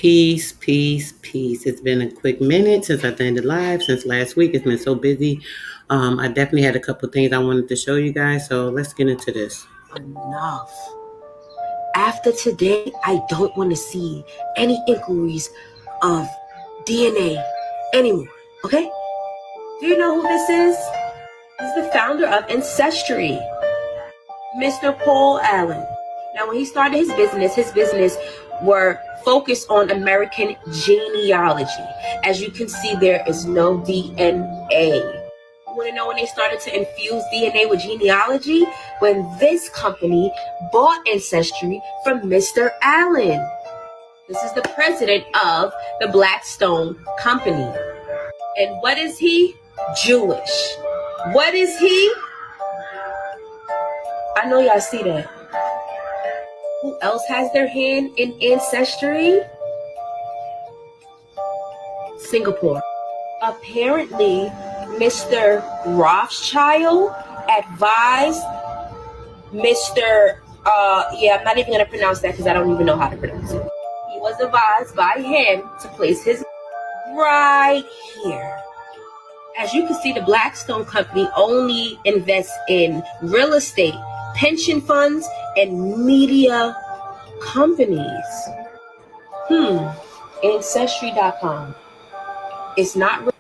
Peace, peace, peace. It's been a quick minute since I've ended live. Since last week, it's been so busy. I definitely had a couple things I wanted to show you guys, so let's get into this. Enough. After today, I don't want to see any inquiries of DNA anymore, okay? Do you know who this is? He's the founder of Ancestry, Mr. Paul Allen. Now, when he started his business were focused on American genealogy. As you can see, there is no DNA. You want to know when they started to infuse DNA with genealogy? When this company bought Ancestry from Mr. Allen. This is the president of the Blackstone Company. And what is he? Jewish. What is he? I know y'all see that. Who else has their hand in Ancestry? Singapore. Apparently, Mr. Rothschild advised Mr. I'm not even going to pronounce that because I don't even know how to pronounce it. He was advised by him to place his right here. As you can see, the Blackstone Company only invests in real estate, pension funds, and media companies. Ancestry.com. It's not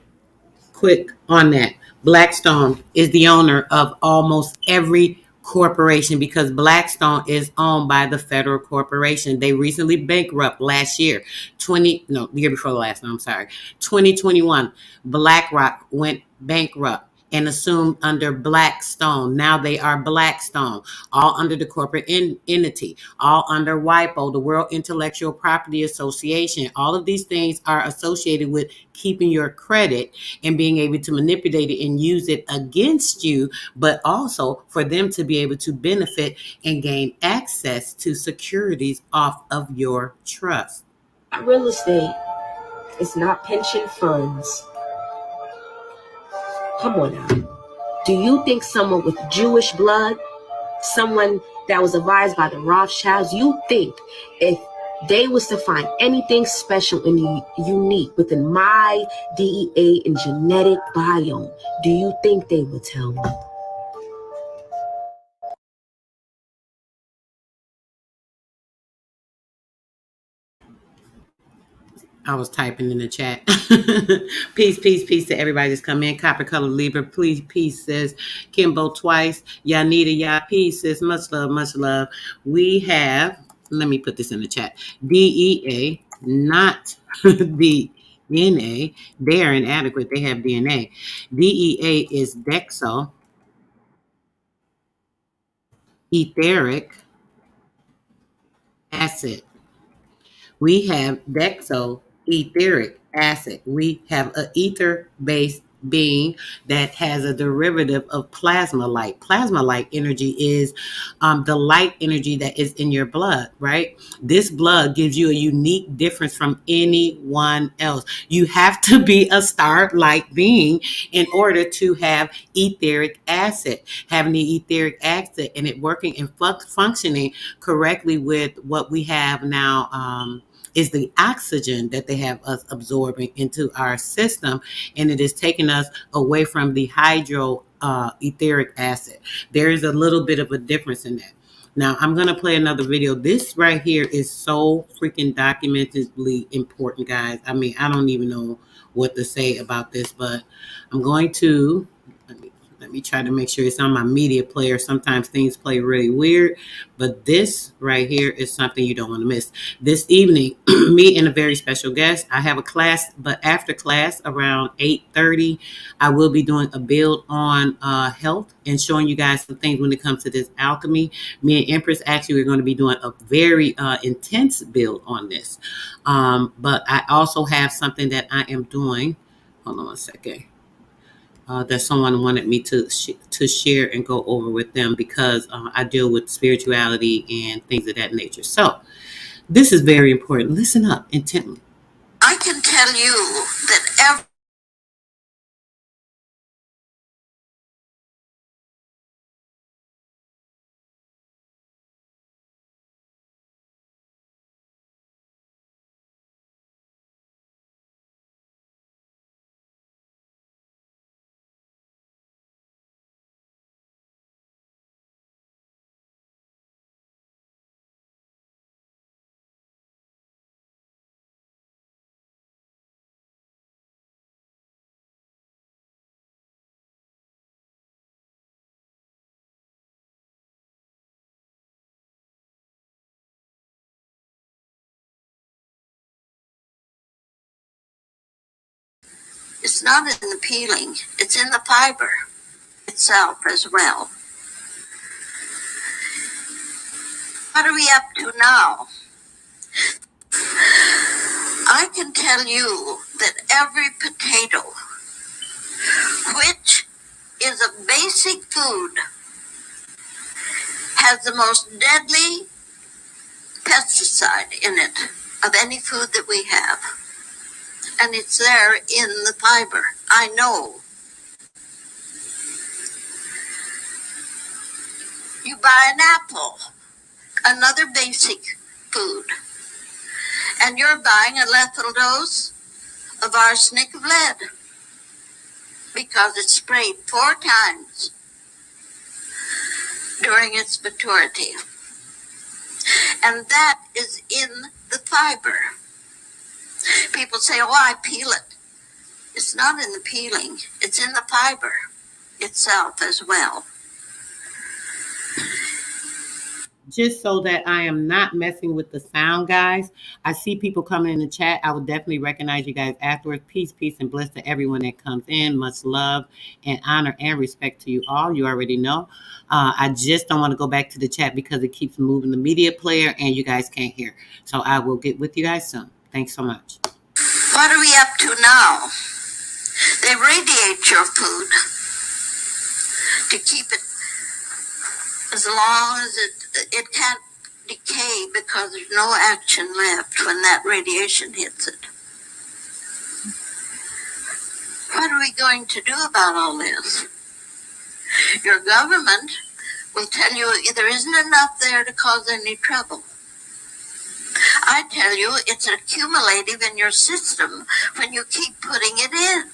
Quick on that. Blackstone is the owner of almost every corporation because Blackstone is owned by the federal corporation. They recently bankrupt last year. The year before the last, no, I'm sorry. 2021, BlackRock went bankrupt and assumed under Blackstone. Now they are Blackstone, all under the corporate entity, all under WIPO, the World Intellectual Property Association. All of these things are associated with keeping your credit and being able to manipulate it and use it against you, but also for them to be able to benefit and gain access to securities off of your trust. real estate. It's not pension funds. Come on now. Do you think someone with Jewish blood, someone that was advised by the Rothschilds, you think if they was to find anything special and unique within my DEA and genetic biome, do you think they would tell me? I was typing in the chat. Peace, peace, peace to everybody that's come in. Copper Color Libra, please, peace, sis. Kimbo twice. Yanita, ya, peace, sis. Much love, much love. We have, let me put this in the chat. DEA, not DNA. They are inadequate. They have DNA. DEA is Dexo, etheric acid. We have Dexo etheric acid. We have an ether-based being that has a derivative of plasma light. Plasma light energy is the light energy that is in your blood, right? This blood gives you a unique difference from anyone else. You have to be a star-like being in order to have etheric acid. Having the etheric acid and it working and functioning correctly with what we have now, is the oxygen that they have us absorbing into our system, and it is taking us away from the hydro etheric acid. There is a little bit of a difference in that. Now, I'm going to play another video. This right here is so freaking documentedly important, guys. I mean, I don't even know what to say about this, but I'm going to let me try to make sure it's on my media player. Sometimes things play really weird, but this right here is something you don't want to miss. This evening, me and a very special guest, I have a class, but after class around 8:30, I will be doing a build on health and showing you guys some things when it comes to this alchemy. Me and Empress actually are going to be doing a very intense build on this. But I also have something that I am doing. Hold on a second. That someone wanted me to share and go over with them because I deal with spirituality and things of that nature. So this is very important. Listen up intently. I can tell you that every It's not in the peeling, it's in the fiber itself as well. What are we up to now? I can tell you that every potato, which is a basic food, has the most deadly pesticide in it of any food that we have. And it's there in the fiber. I know. You buy an apple, another basic food, and you're buying a lethal dose of arsenic of lead because it's sprayed 4 times during its maturity. And that is in the fiber. People say, oh, I peel it. It's not in the peeling. It's in the fiber itself as well. Just so that I am not messing with the sound, guys. I see people coming in the chat. I will definitely recognize you guys afterwards. Peace, peace, and bliss to everyone that comes in. Much love and honor and respect to you all. You already know. I just don't want to go back to the chat because it keeps moving the media player and you guys can't hear. So I will get with you guys soon. Thanks so much. What are we up to now? They radiate your food to keep it as long as it can't decay because there's no action left when that radiation hits it. What are we going to do about all this? Your government will tell you there isn't enough there to cause any trouble. I tell you, it's accumulative in your system when you keep putting it in.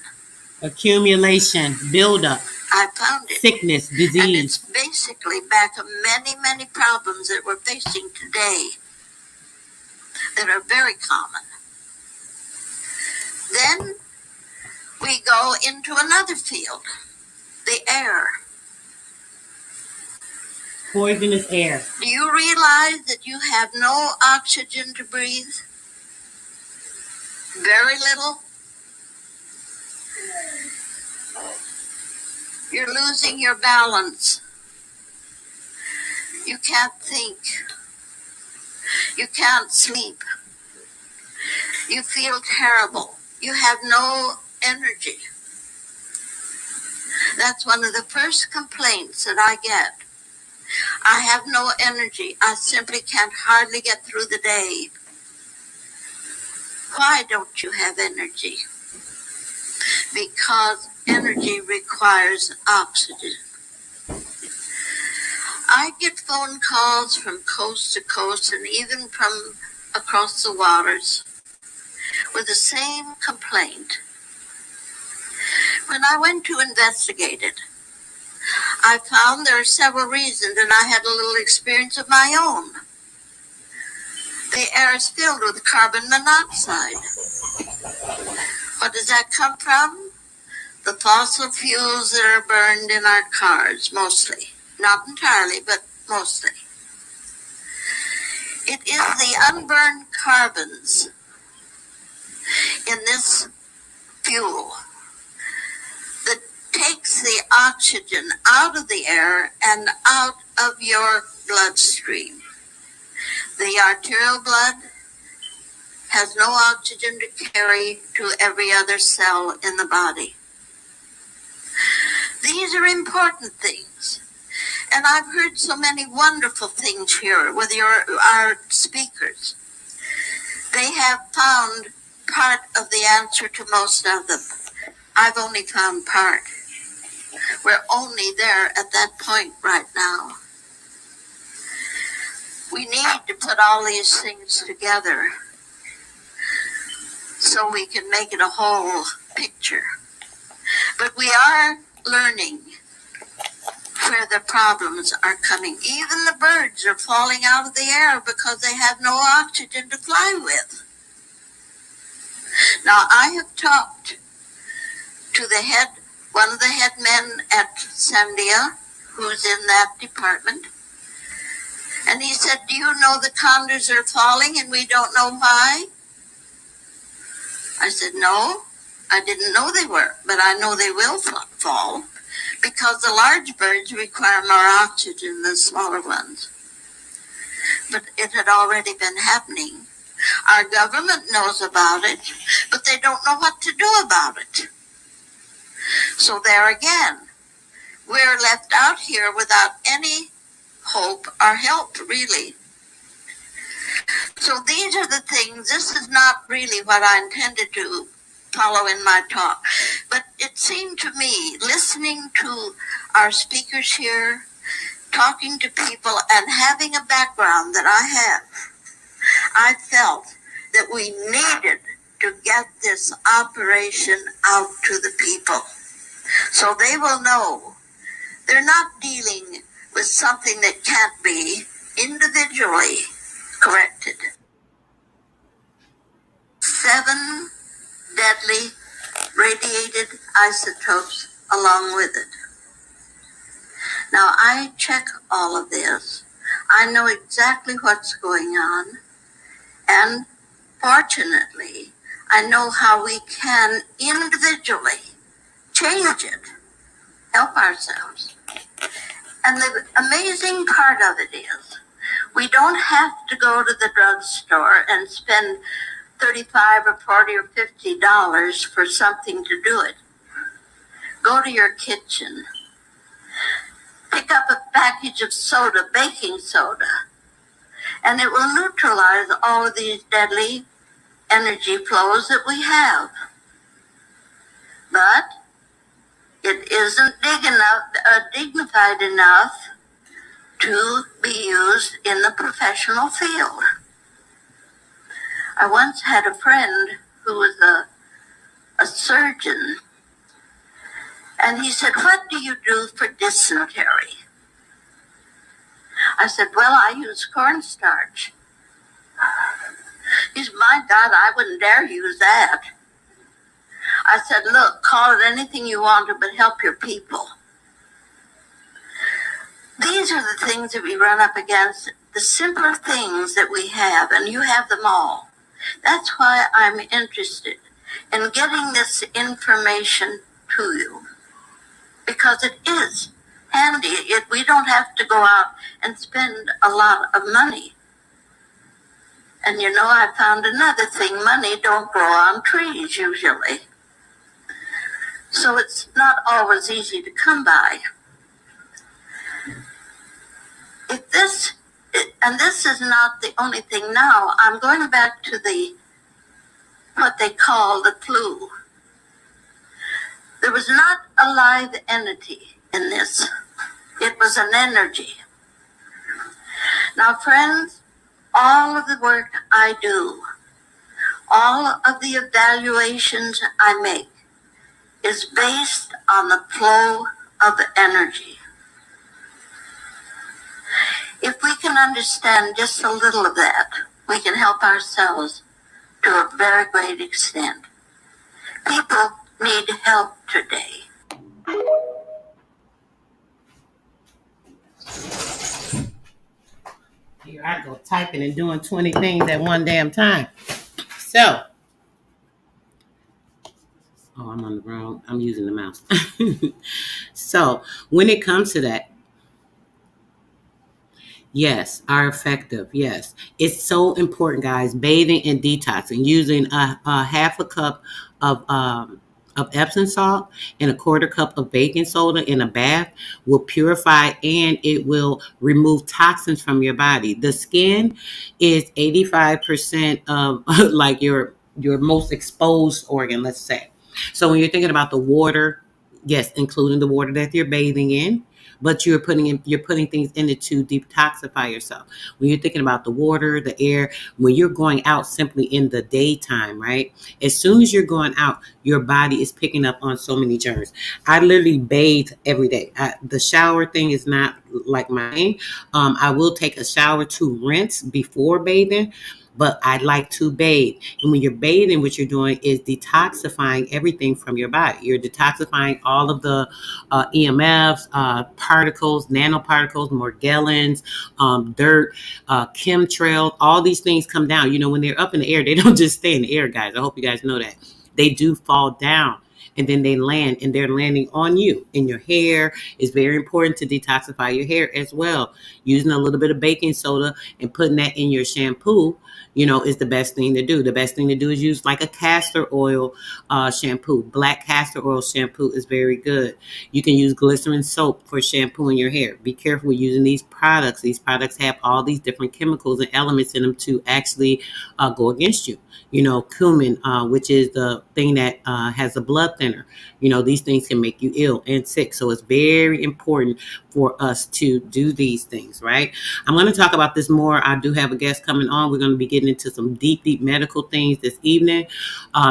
Accumulation, buildup, I found it. sickness, And it's disease. basically back of many, many problems that we're facing today that are very common. Then we go into another field, the air. Poisonous air. Do you realize that you have no oxygen to breathe? Very little. You're losing your balance. You can't think. You can't sleep. You feel terrible. You have no energy. That's one of the first complaints that I get. I have no energy. I simply can't hardly get through the day. Why don't you have energy? Because energy requires oxygen. I get phone calls from coast to coast and even from across the waters with the same complaint. When I went to investigate it, I found there are several reasons, and I had a little experience of my own. The air is filled with carbon monoxide. What does that come from? The fossil fuels that are burned in our cars, mostly. Not entirely, but mostly. It is the unburned carbons in this fuel that takes the oxygen out of the air and out of your bloodstream. The arterial blood has no oxygen to carry to every other cell in the body. These are important things. And I've heard so many wonderful things here with our speakers. They have found part of the answer to most of them. I've only found part. We're only there at that point right now. We need to put all these things together so we can make it a whole picture. But we are learning where the problems are coming. Even the birds are falling out of the air because they have no oxygen to fly with. Now, I have talked to one of the head men at Sandia, who's in that department, and he said, do you know the condors are falling and we don't know why? I said, no. I didn't know they were, but I know they will fall because the large birds require more oxygen than smaller ones. But it had already been happening. Our government knows about it, but they don't know what to do about it. So there again, we're left out here without any hope or help, really. So these are the things. This is not really what I intended to follow in my talk, but it seemed to me, listening to our speakers here, talking to people, and having a background that I have, I felt that we needed to get this operation out to the people so they will know they're not dealing with something that can't be individually corrected. 7 deadly radiated isotopes along with it. Now, I check all of this. I know exactly what's going on. And fortunately, I know how we can individually change it, help ourselves. And the amazing part of it is, we don't have to go to the drugstore and spend $35 or $40 or $50 for something to do it. Go to your kitchen, pick up a package of soda, baking soda, and it will neutralize all of these deadly energy flows that we have. But it isn't dignified enough to be used in the professional field. I once had a friend who was a surgeon, and he said, "What do you do for dysentery?" I said, "Well, I use cornstarch." He said, "My God, I wouldn't dare use that." I said, "Look, call it anything you want to, but help your people." These are the things that we run up against, the simpler things that we have, and you have them all. That's why I'm interested in getting this information to you, because it is handy. We don't have to go out and spend a lot of money. And you know, I found another thing. Money don't grow on trees usually. So it's not always easy to come by. And this is not the only thing now. I'm going back to what they call the flu. There was not a live entity in this. It was an energy. Now, friends, all of the work I do, all of the evaluations I make, is based on the flow of energy. If we can understand just a little of that, we can help ourselves to a very great extent. People need help today. Here I go typing and doing 20 things at one damn time. So, I'm using the mouse. So, when it comes to that, yes, are effective. Yes, it's so important, guys. Bathing and detoxing, using a half a cup of Epsom salt and a quarter cup of baking soda in a bath will purify, and it will remove toxins from your body. The skin is 85% of like your most exposed organ, let's say. So when you're thinking about the water, yes, including the water that you're bathing in, but you're putting things in it to detoxify yourself. When you're thinking about the water, the air, when you're going out simply in the daytime, right? As soon as you're going out, your body is picking up on so many germs. I literally bathe every day. The shower thing is not like mine. I will take a shower to rinse before bathing, but I like to bathe. And when you're bathing, what you're doing is detoxifying everything from your body. You're detoxifying all of the EMFs, particles, nanoparticles, Morgellons, dirt, chemtrails. All these things come down. You know, when they're up in the air, they don't just stay in the air, guys. I hope you guys know that. they do fall down and then they land, and they're landing on you. And your hair is very important to detoxify your hair as well. Using a little bit of baking soda and putting that in your shampoo, is the best thing to do. The best thing to do is use like a castor oil shampoo. Black castor oil shampoo is very good. You can use glycerin soap for shampooing your hair. Be careful using these products. These products have all these different chemicals and elements in them to actually go against you. Cumin, which is the thing that has a blood thinner. These things can make you ill and sick. So it's very important for us to do these things, right? I'm going to talk about this more. I do have a guest coming on. We're going to be getting into some deep medical things this evening.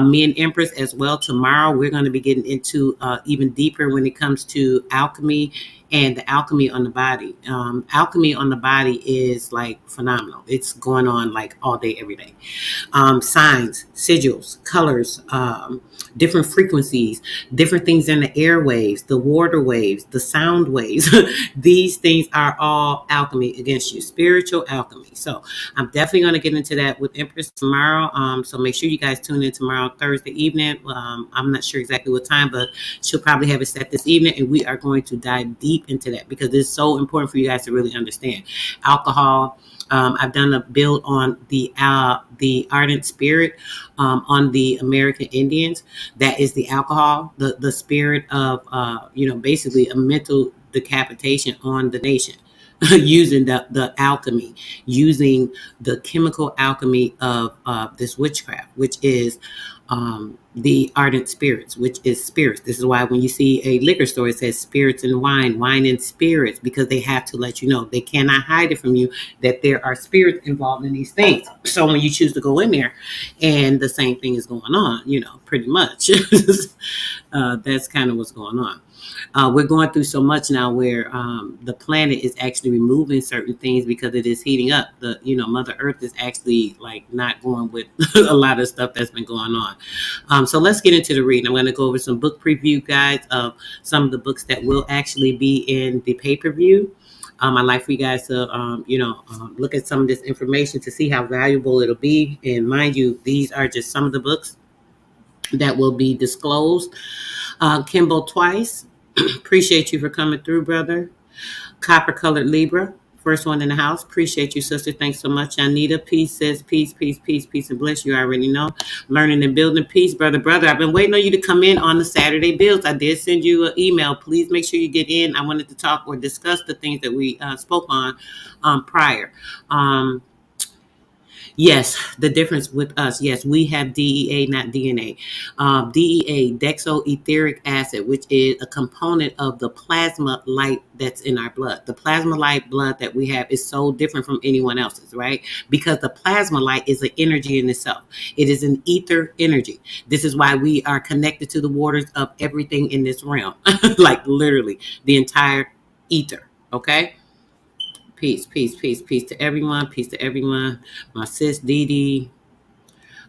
Me and Empress as well. Tomorrow, we're going to be getting into even deeper when it comes to alchemy and the alchemy on the body. Alchemy on the body is like phenomenal. It's going on like all day, every day. Signs, sigils, colors, different frequencies, different things in the airwaves, the water waves, the sound waves. These things are all alchemy against you, spiritual alchemy. So I'm definitely going to get into that with Empress tomorrow. So make sure you guys tune in tomorrow, Thursday evening. I'm not sure exactly what time, but she'll probably have it set this evening, and we are going to dive deep into that because it's so important for you guys to really understand alcohol. I've done a build on the ardent spirit on the American Indians. That is the alcohol, the spirit of basically a mental decapitation on the nation. Using the alchemy, using the chemical alchemy of this witchcraft, which is the ardent spirits, which is spirits. This is why when you see a liquor store, it says spirits and wine and spirits, because they have to let you know. They cannot hide it from you that there are spirits involved in these things. So when you choose to go in there and the same thing is going on, pretty much, that's kind of what's going on. We're going through so much now where the planet is actually removing certain things because it is heating up. Mother Earth is actually like not going with a lot of stuff that's been going on. So let's get into the reading. I'm going to go over some book preview guides of some of the books that will actually be in the pay-per-view. I'd like for you guys to, look at some of this information to see how valuable it'll be. And mind you, these are just some of the books that will be disclosed. Kimbo Twice. Appreciate you for coming through, brother. Copper Colored Libra, first one in the house. Appreciate you, sister. Thanks so much. Anita, peace says peace, peace, peace, peace, and bliss. You already know. Learning and building peace, brother. I've been waiting on you to come in on the Saturday builds. I did send you an email. Please make sure you get in. I wanted to talk or discuss the things that we spoke on prior. Yes, the difference with us. Yes, we have DEA, not DNA. DEA, dexoetheric acid, which is a component of the plasma light that's in our blood. The plasma light blood that we have is so different from anyone else's, right? Because the plasma light is an energy in itself. It is an ether energy. This is why we are connected to the waters of everything in this realm. Like literally the entire ether, okay? Peace, peace, peace, peace to everyone. Peace to everyone. My sis Dee Dee,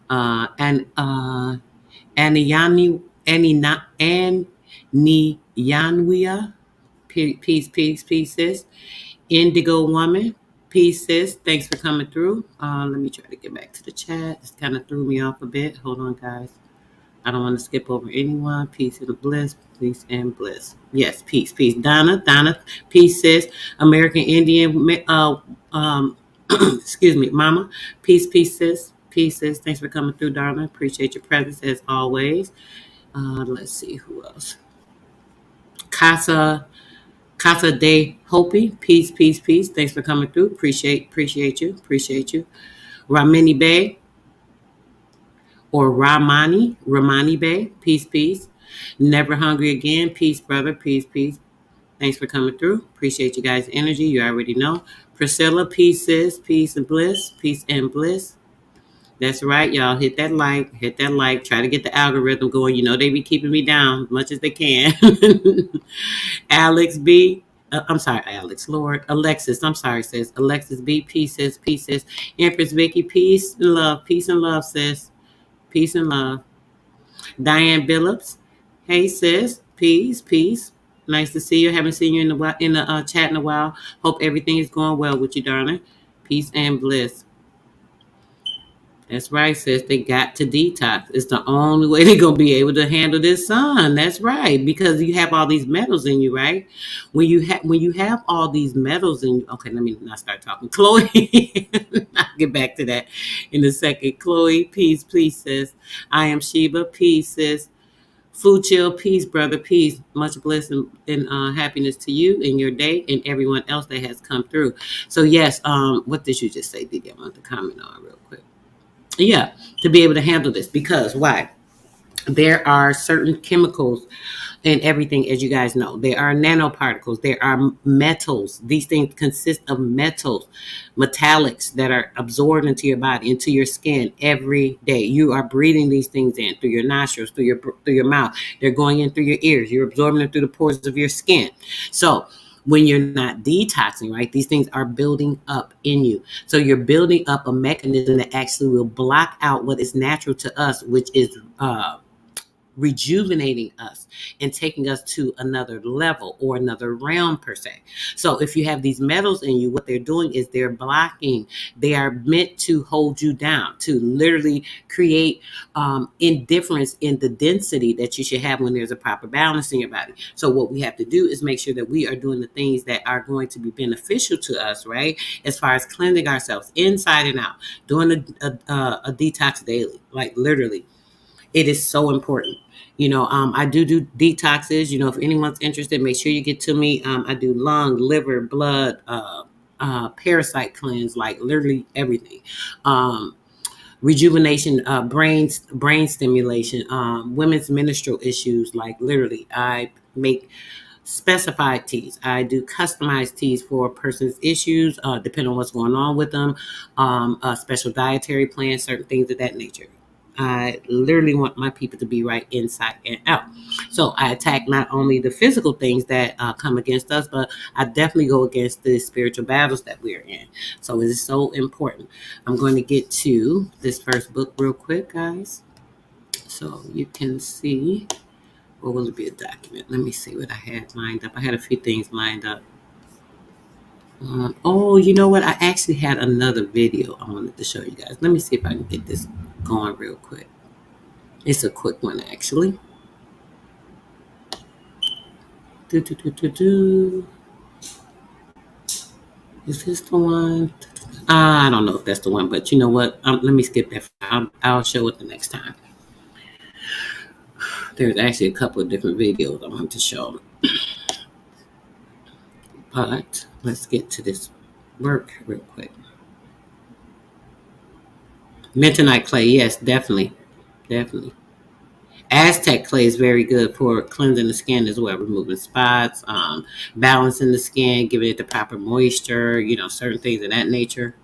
and Aniyanwia. Peace, peace, peace, sis. Indigo Woman. Peace, sis. Thanks for coming through. Let me try to get back to the chat. This kind of threw me off a bit. Hold on, guys. I don't want to skip over anyone. Peace and bliss. Peace and bliss. Yes, peace, peace. Donna, peace, sis. American Indian, excuse me, Mama. Peace, peace, sis. Peace, sis. Thanks for coming through, darling. Appreciate your presence as always. Let's see who else. Casa de Hopi. Peace, peace, peace. Thanks for coming through. Appreciate you. Ramini Bay. Or Ramani Bay. Peace, peace. Never Hungry Again. Peace, brother. Peace, peace. Thanks for coming through. Appreciate you guys' energy. You already know. Priscilla, peace, sis. Peace and bliss. Peace and bliss. That's right, y'all. Hit that like. Try to get the algorithm going. They be keeping me down as much as they can. Alex B. I'm sorry, Alex. Lord. Alexis. I'm sorry, sis. Alexis B. Peace, sis. Peace, sis. Empress Vicky. Peace and love. Peace and love, sis. Peace and love. Diane Billups. Hey, sis. Peace, peace. Nice to see you. Haven't seen you in the chat in a while. Hope everything is going well with you, darling. Peace and bliss. That's right, sis. They got to detox. It's the only way they're gonna be able to handle this sun. That's right, because you have all these metals in you, right? When you have all these metals in you. Okay, let me not start talking. Chloe, I'll get back to that in a second. Chloe, peace, please, sis. I am Sheba, peace, sis. Food chill, peace, brother, peace. Much blessing and happiness to you in your day and everyone else that has come through. So yes, what did you just say, Didi? I want to comment on real quick. Yeah, to be able to handle this. Because why? There are certain chemicals in everything, as you guys know. There are nanoparticles, there are metals. These things consist of metals, metallics that are absorbed into your body, into your skin every day. You are breathing these things in through your nostrils, through your mouth. They're going in through your ears. You're absorbing them through the pores of your skin. So when you're not detoxing, right, these things are building up in you. So you're building up a mechanism that actually will block out what is natural to us, which is rejuvenating us and taking us to another level or another realm per se. So if you have these metals in you, what they're doing is they're blocking. They are meant to hold you down, to literally create indifference in the density that you should have when there's a proper balance in your body. So what we have to do is make sure that we are doing the things that are going to be beneficial to us, right? As far as cleansing ourselves inside and out, doing a detox daily, like literally. It is so important. I do detoxes. If anyone's interested, make sure you get to me. I do lung, liver, blood, parasite cleanse, like literally everything. Rejuvenation, brain stimulation, women's menstrual issues, like literally. I make specified teas. I do customized teas for a person's issues, depending on what's going on with them, a special dietary plan, certain things of that nature. I literally want my people to be right inside and out. So I attack not only the physical things that come against us, but I definitely go against the spiritual battles that we're in. So it is so important. I'm going to get to this first book real quick, guys. So you can see, or will it be a document? Let me see what I had lined up. I had a few things lined up. You know what? I actually had another video I wanted to show you guys. Let me see if I can get this going real quick. It's a quick one, actually. Is this the one? I don't know if that's the one, but you know what? Let me skip that. I'll show it the next time. There's actually a couple of different videos I want to show. But let's get to this work real quick. Bentonite clay, yes, definitely. Aztec clay is very good for cleansing the skin as well, removing spots, balancing the skin, giving it the proper moisture, certain things of that nature.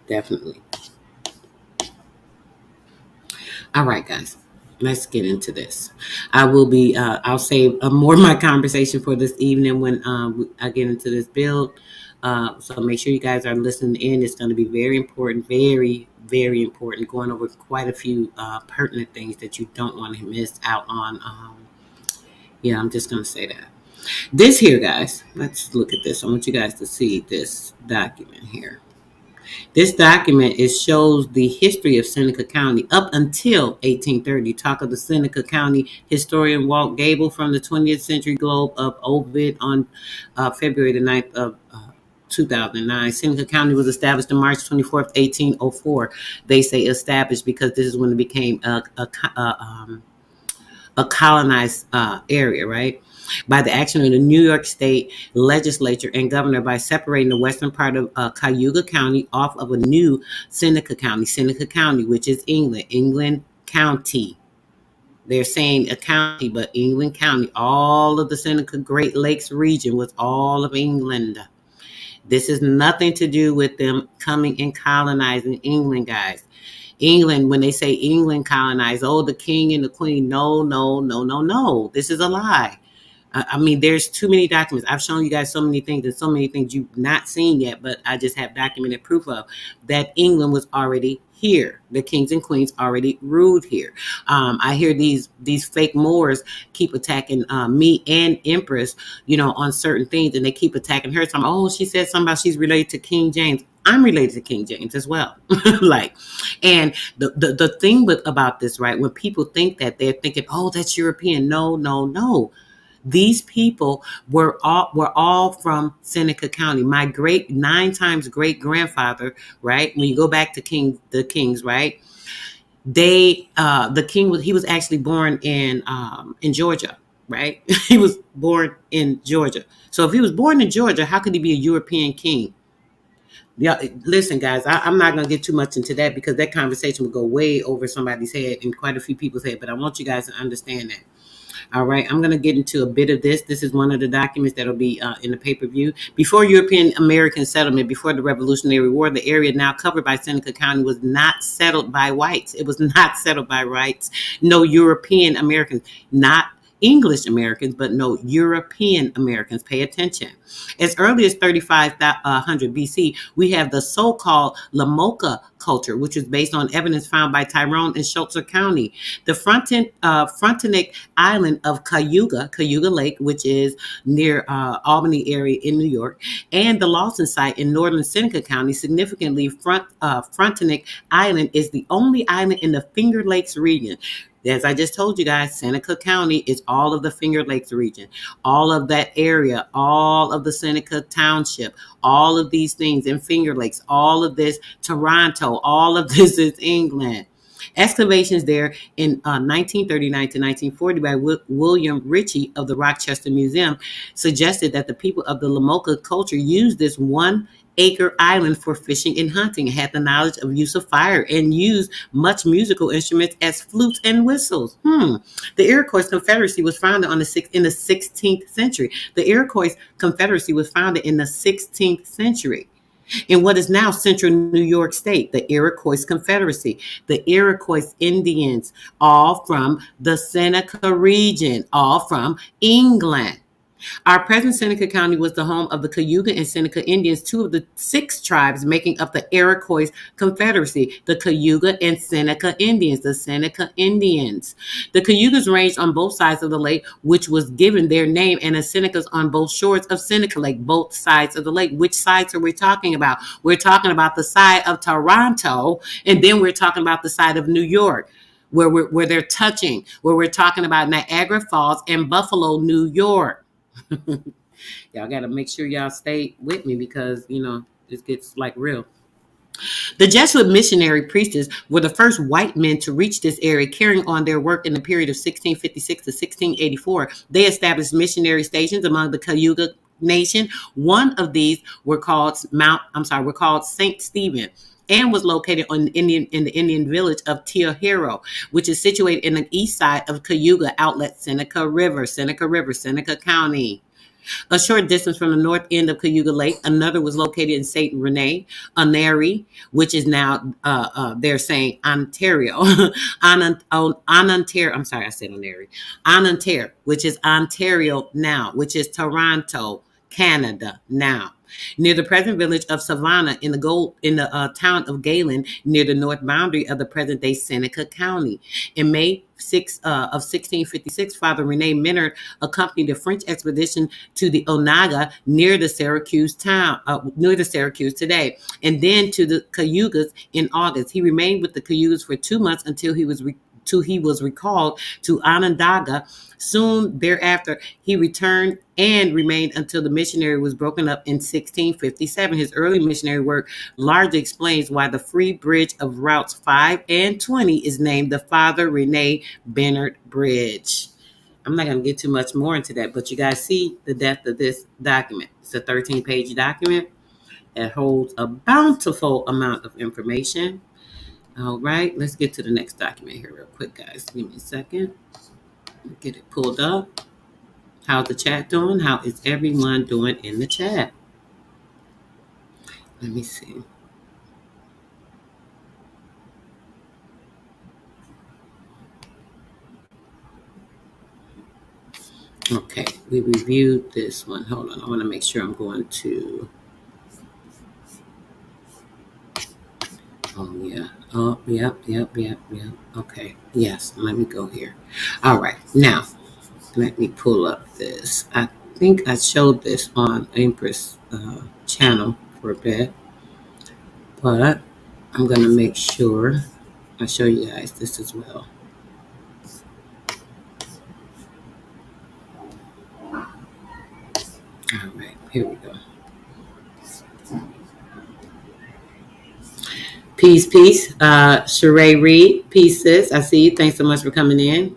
Definitely. All right, guys, let's get into this. I'll save more of my conversation for this evening when I get into this build. So make sure you guys are listening in. It's going to be very important, very, very important, going over quite a few pertinent things that you don't want to miss out on. I'm just going to say that. This here, guys, let's look at this. I want you guys to see this document here. This document shows the history of Seneca County up until 1830. Talk of the Seneca County historian Walt Gable from the 20th Century Globe of Ovid on February the 9th of 2009. Seneca County was established on March 24th, 1804. They say established because this is when it became a colonized area, right? By the action of the New York State Legislature and Governor by separating the western part of Cayuga County off of a new Seneca County, which is England County. They're saying a county, but England County. All of the Seneca Great Lakes region was all of England. This is nothing to do with them coming and colonizing England, guys. England, when they say England colonized, the king and the queen. No. This is a lie. There's too many documents. I've shown you guys so many things and so many things you've not seen yet, but I just have documented proof of that England was already here. The kings and queens already ruled here. I hear these fake Moors keep attacking me and Empress, on certain things, and they keep attacking her. So she said something about she's related to King James. I'm related to King James as well. Like, and the thing about this, right? When people think that, they're thinking, oh, that's European. No, no, no. These people were all from Seneca County. My great 9 times great grandfather, right? When you go back to the Kings, right? The king was actually born in Georgia, right? He was born in Georgia. So if he was born in Georgia, how could he be a European king? Yeah, listen, guys, I'm not going to get too much into that because that conversation would go way over somebody's head and quite a few people's head. But I want you guys to understand that. All right, I'm going to get into a bit of this. This is one of the documents that'll be in the pay-per-view. Before European American settlement, before the Revolutionary War, the area now covered by Seneca County was not settled by whites. It was not settled by whites. No European Americans, not English Americans, but no European Americans. Pay attention. As early as 3500 BC, we have the so-called Lamoka culture, which is based on evidence found by Tyrone in Schultzer County. The Frontenac Island of Cayuga Lake, which is near Albany area in New York, and the Lawson site in northern Seneca County. Significantly, Frontenac Island is the only island in the Finger Lakes region. As I just told you guys, Seneca County is all of the Finger Lakes region, all of that area, all of the Seneca Township, all of these things in Finger Lakes, all of this, Toronto, all of this is England. Excavations there in 1939 to 1940 by William Ritchie of the Rochester Museum suggested that the people of the Lamoka culture used this 1-acre island for fishing and hunting, had the knowledge of use of fire, and used much musical instruments as flutes and whistles. The Iroquois Confederacy was founded in the 16th century. The Iroquois Confederacy was founded in the 16th century. In what is now central New York State, the Iroquois Confederacy, the Iroquois Indians, all from the Seneca region, all from England. Our present Seneca County was the home of the Cayuga and Seneca Indians, 2 of the 6 tribes making up the Iroquois Confederacy, the Cayuga and Seneca Indians, the Seneca Indians. The Cayugas ranged on both sides of the lake, which was given their name, and the Senecas on both shores of Seneca Lake, both sides of the lake. Which sides are we talking about? We're talking about the side of Toronto, and then we're talking about the side of New York, where they're touching, where we're talking about Niagara Falls and Buffalo, New York. Y'all got to make sure y'all stay with me because, this gets like real. The Jesuit missionary priestess were the first white men to reach this area, carrying on their work in the period of 1656 to 1684. They established missionary stations among the Cayuga Nation. One of these were called St. Stephen, and was located in the Indian village of Teohero, which is situated in the east side of Cayuga outlet Seneca River, Seneca County. A short distance from the north end of Cayuga Lake, another was located in St. Rene, Ontario, which is now, they're saying Ontario. Ontario, I'm sorry, I said Ontario. Ontario, which is Ontario now, which is Toronto, Canada now. Near the present village of Savannah in the town of Galen, near the north boundary of the present-day Seneca County. In May 6 of 1656, Father Rene Menard accompanied a French expedition to the Onaga near the Syracuse today, and then to the Cayugas in August. He remained with the Cayugas for 2 months until he was recalled to Onondaga. Soon thereafter, he returned and remained until the missionary was broken up in 1657. His early missionary work largely explains why the free bridge of routes 5 and 20 is named the Father Rene Menard Bridge. I'm not going to get too much more into that, but you guys see the depth of this document. It's a 13-page document that holds a bountiful amount of information. All right, let's get to the next document here real quick, guys. Give me a second. Get it pulled up. How's the chat doing? How is everyone doing in the chat? Let me see. Okay, we reviewed this one. Hold on, I want to make sure I'm going to. Oh, yeah. Oh, yep. Okay, yes, let me go here. All right, now, let me pull up this. I think I showed this on Empress channel for a bit. but I'm going to make sure I show you guys this as well. All right, here we go. Peace. Sheree Reed, peace, sis. I see you. Thanks so much for coming in.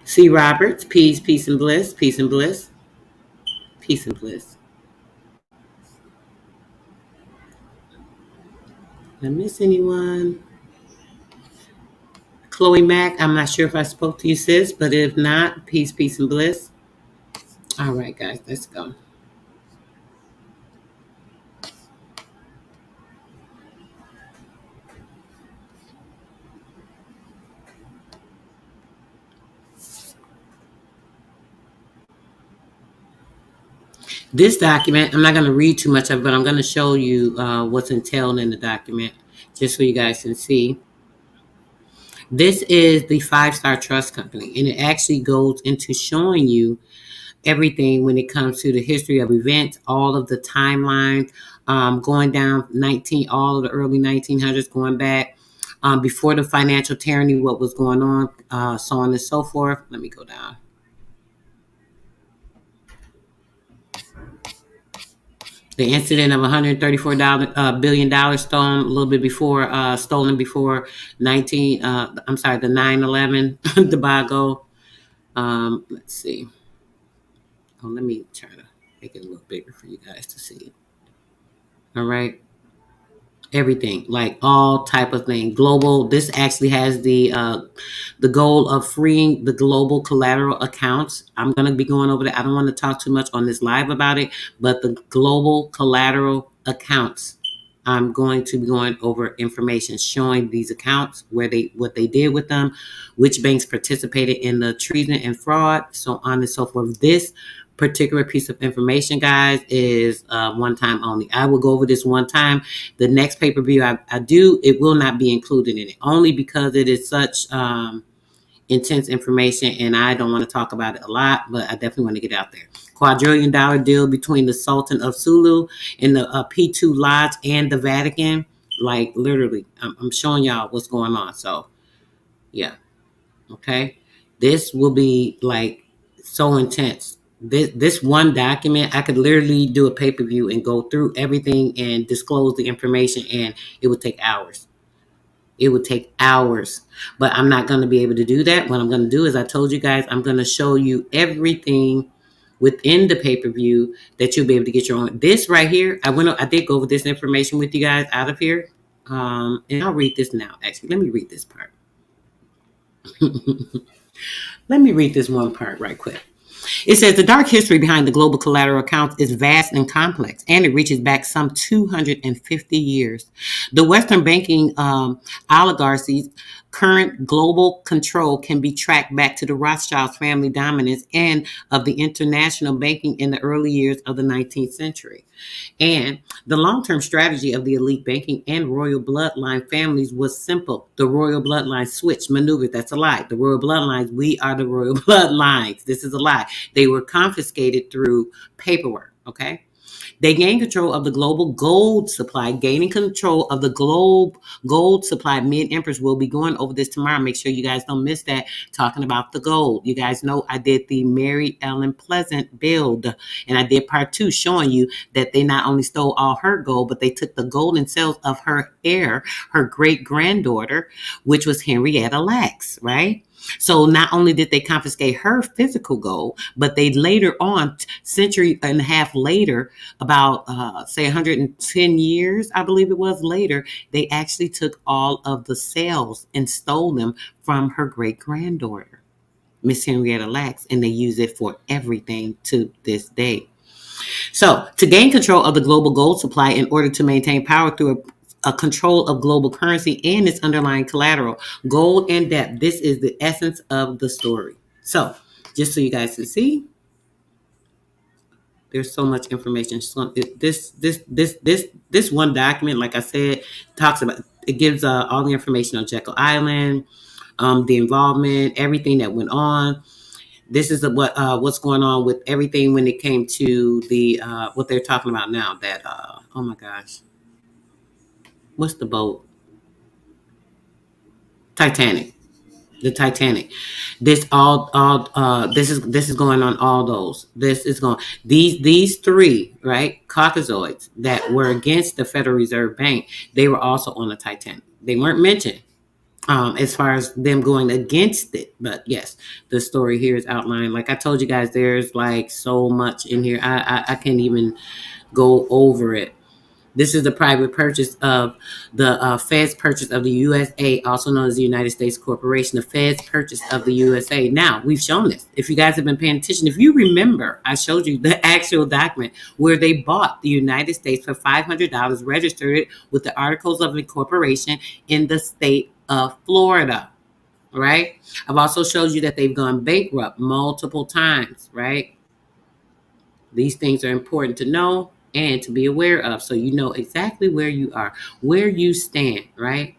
C. Roberts, peace and bliss, peace and bliss, peace and bliss. Did I miss anyone? Chloe Mack, I'm not sure if I spoke to you, sis, but if not, peace and bliss. All right, guys, let's go. This document, I'm not going to read too much of it, but I'm going to show you what's entailed in the document just so you guys can see. This is the 5-Star Trust Company, and it actually goes into showing you everything when it comes to the history of events, all of the timelines, going down all of the early 1900s, going back before the financial tyranny, what was going on, so on and so forth. Let me go down. The incident of $134 billion stolen a little bit before, stolen before the 9/11 debacle. Let's see. Oh, let me try to make it a little bigger for you guys to see. All right. Everything, like all type of thing. Global. This actually has the goal of freeing the global collateral accounts. I'm going to be going over that. I don't want to talk too much on this live about it, but the global collateral accounts. I'm going to be going over information showing these accounts, what they did with them, which banks participated in the treason and fraud, so on and so forth. This particular piece of information, guys, is one time only. I will go over this one time. The next pay-per-view I do, it will not be included in it, only because it is such intense information and I don't want to talk about it a lot, but I definitely want to get out there. $250 deal between the Sultan of Sulu and the P2 Lodge and the Vatican. Like, literally, I'm showing y'all what's going on. So, yeah. Okay. This will be like so intense. This one document, I could literally do a pay-per-view and go through everything and disclose the information, and it would take hours. It would take hours, but I'm not going to be able to do that. What I'm going to do is, I told you guys, I'm going to show you everything within the pay-per-view that you'll be able to get your own. This right here, I did go over this information with you guys out of here. And I'll read this now. Actually, let me read this part. Let me read this one part right quick. It says the dark history behind the global collateral accounts is vast and complex, and it reaches back some 250 years. The Western banking oligarchy's current global control can be tracked back to the Rothschild family dominance and of the international banking in the early years of the 19th century. And the long-term strategy of the elite banking and royal bloodline families was simple. The royal bloodline switch maneuvered. That's a lie. The royal bloodlines, we are the royal bloodlines. This is a lie. They were confiscated through paperwork, okay? They gained control of the global gold supply. Gaining control of the gold supply. Me and Empress will be going over this tomorrow. Make sure you guys don't miss that. Talking about the gold. You guys know I did the Mary Ellen Pleasant build. And I did part 2 showing you that they not only stole all her gold, but they took the golden cells of her heir, her great-granddaughter, which was Henrietta Lacks, right? So not only did they confiscate her physical gold, but they later on, century and a half later, about say 110 years, I believe it was later, they actually took all of the cells and stole them from her great-granddaughter, Miss Henrietta Lacks, and they use it for everything to this day. So to gain control of the global gold supply in order to maintain power through a control of global currency and its underlying collateral, gold and debt. This is the essence of the story. So just so you guys can see, there's so much information. So this one document, like I said, talks about, it gives all the information on Jekyll Island, the involvement, everything that went on. This is what's going on with everything when it came to the what they're talking about now. That oh my gosh, what's the boat? Titanic. The Titanic. This is going on all those. This is going these three, right? Caucasoids that were against the Federal Reserve Bank. They were also on the Titanic. They weren't mentioned as far as them going against it. But yes, the story here is outlined. Like I told you guys, there's like so much in here. I can't even go over it. This is the private purchase of the Fed's purchase of the USA, also known as the United States Corporation. The Fed's purchase of the USA. Now, we've shown this. If you guys have been paying attention, if you remember, I showed you the actual document where they bought the United States for $500, registered it with the Articles of Incorporation in the state of Florida. Right? I've also showed you that they've gone bankrupt multiple times. Right? These things are important to know and to be aware of, so you know exactly where you are, where you stand, right?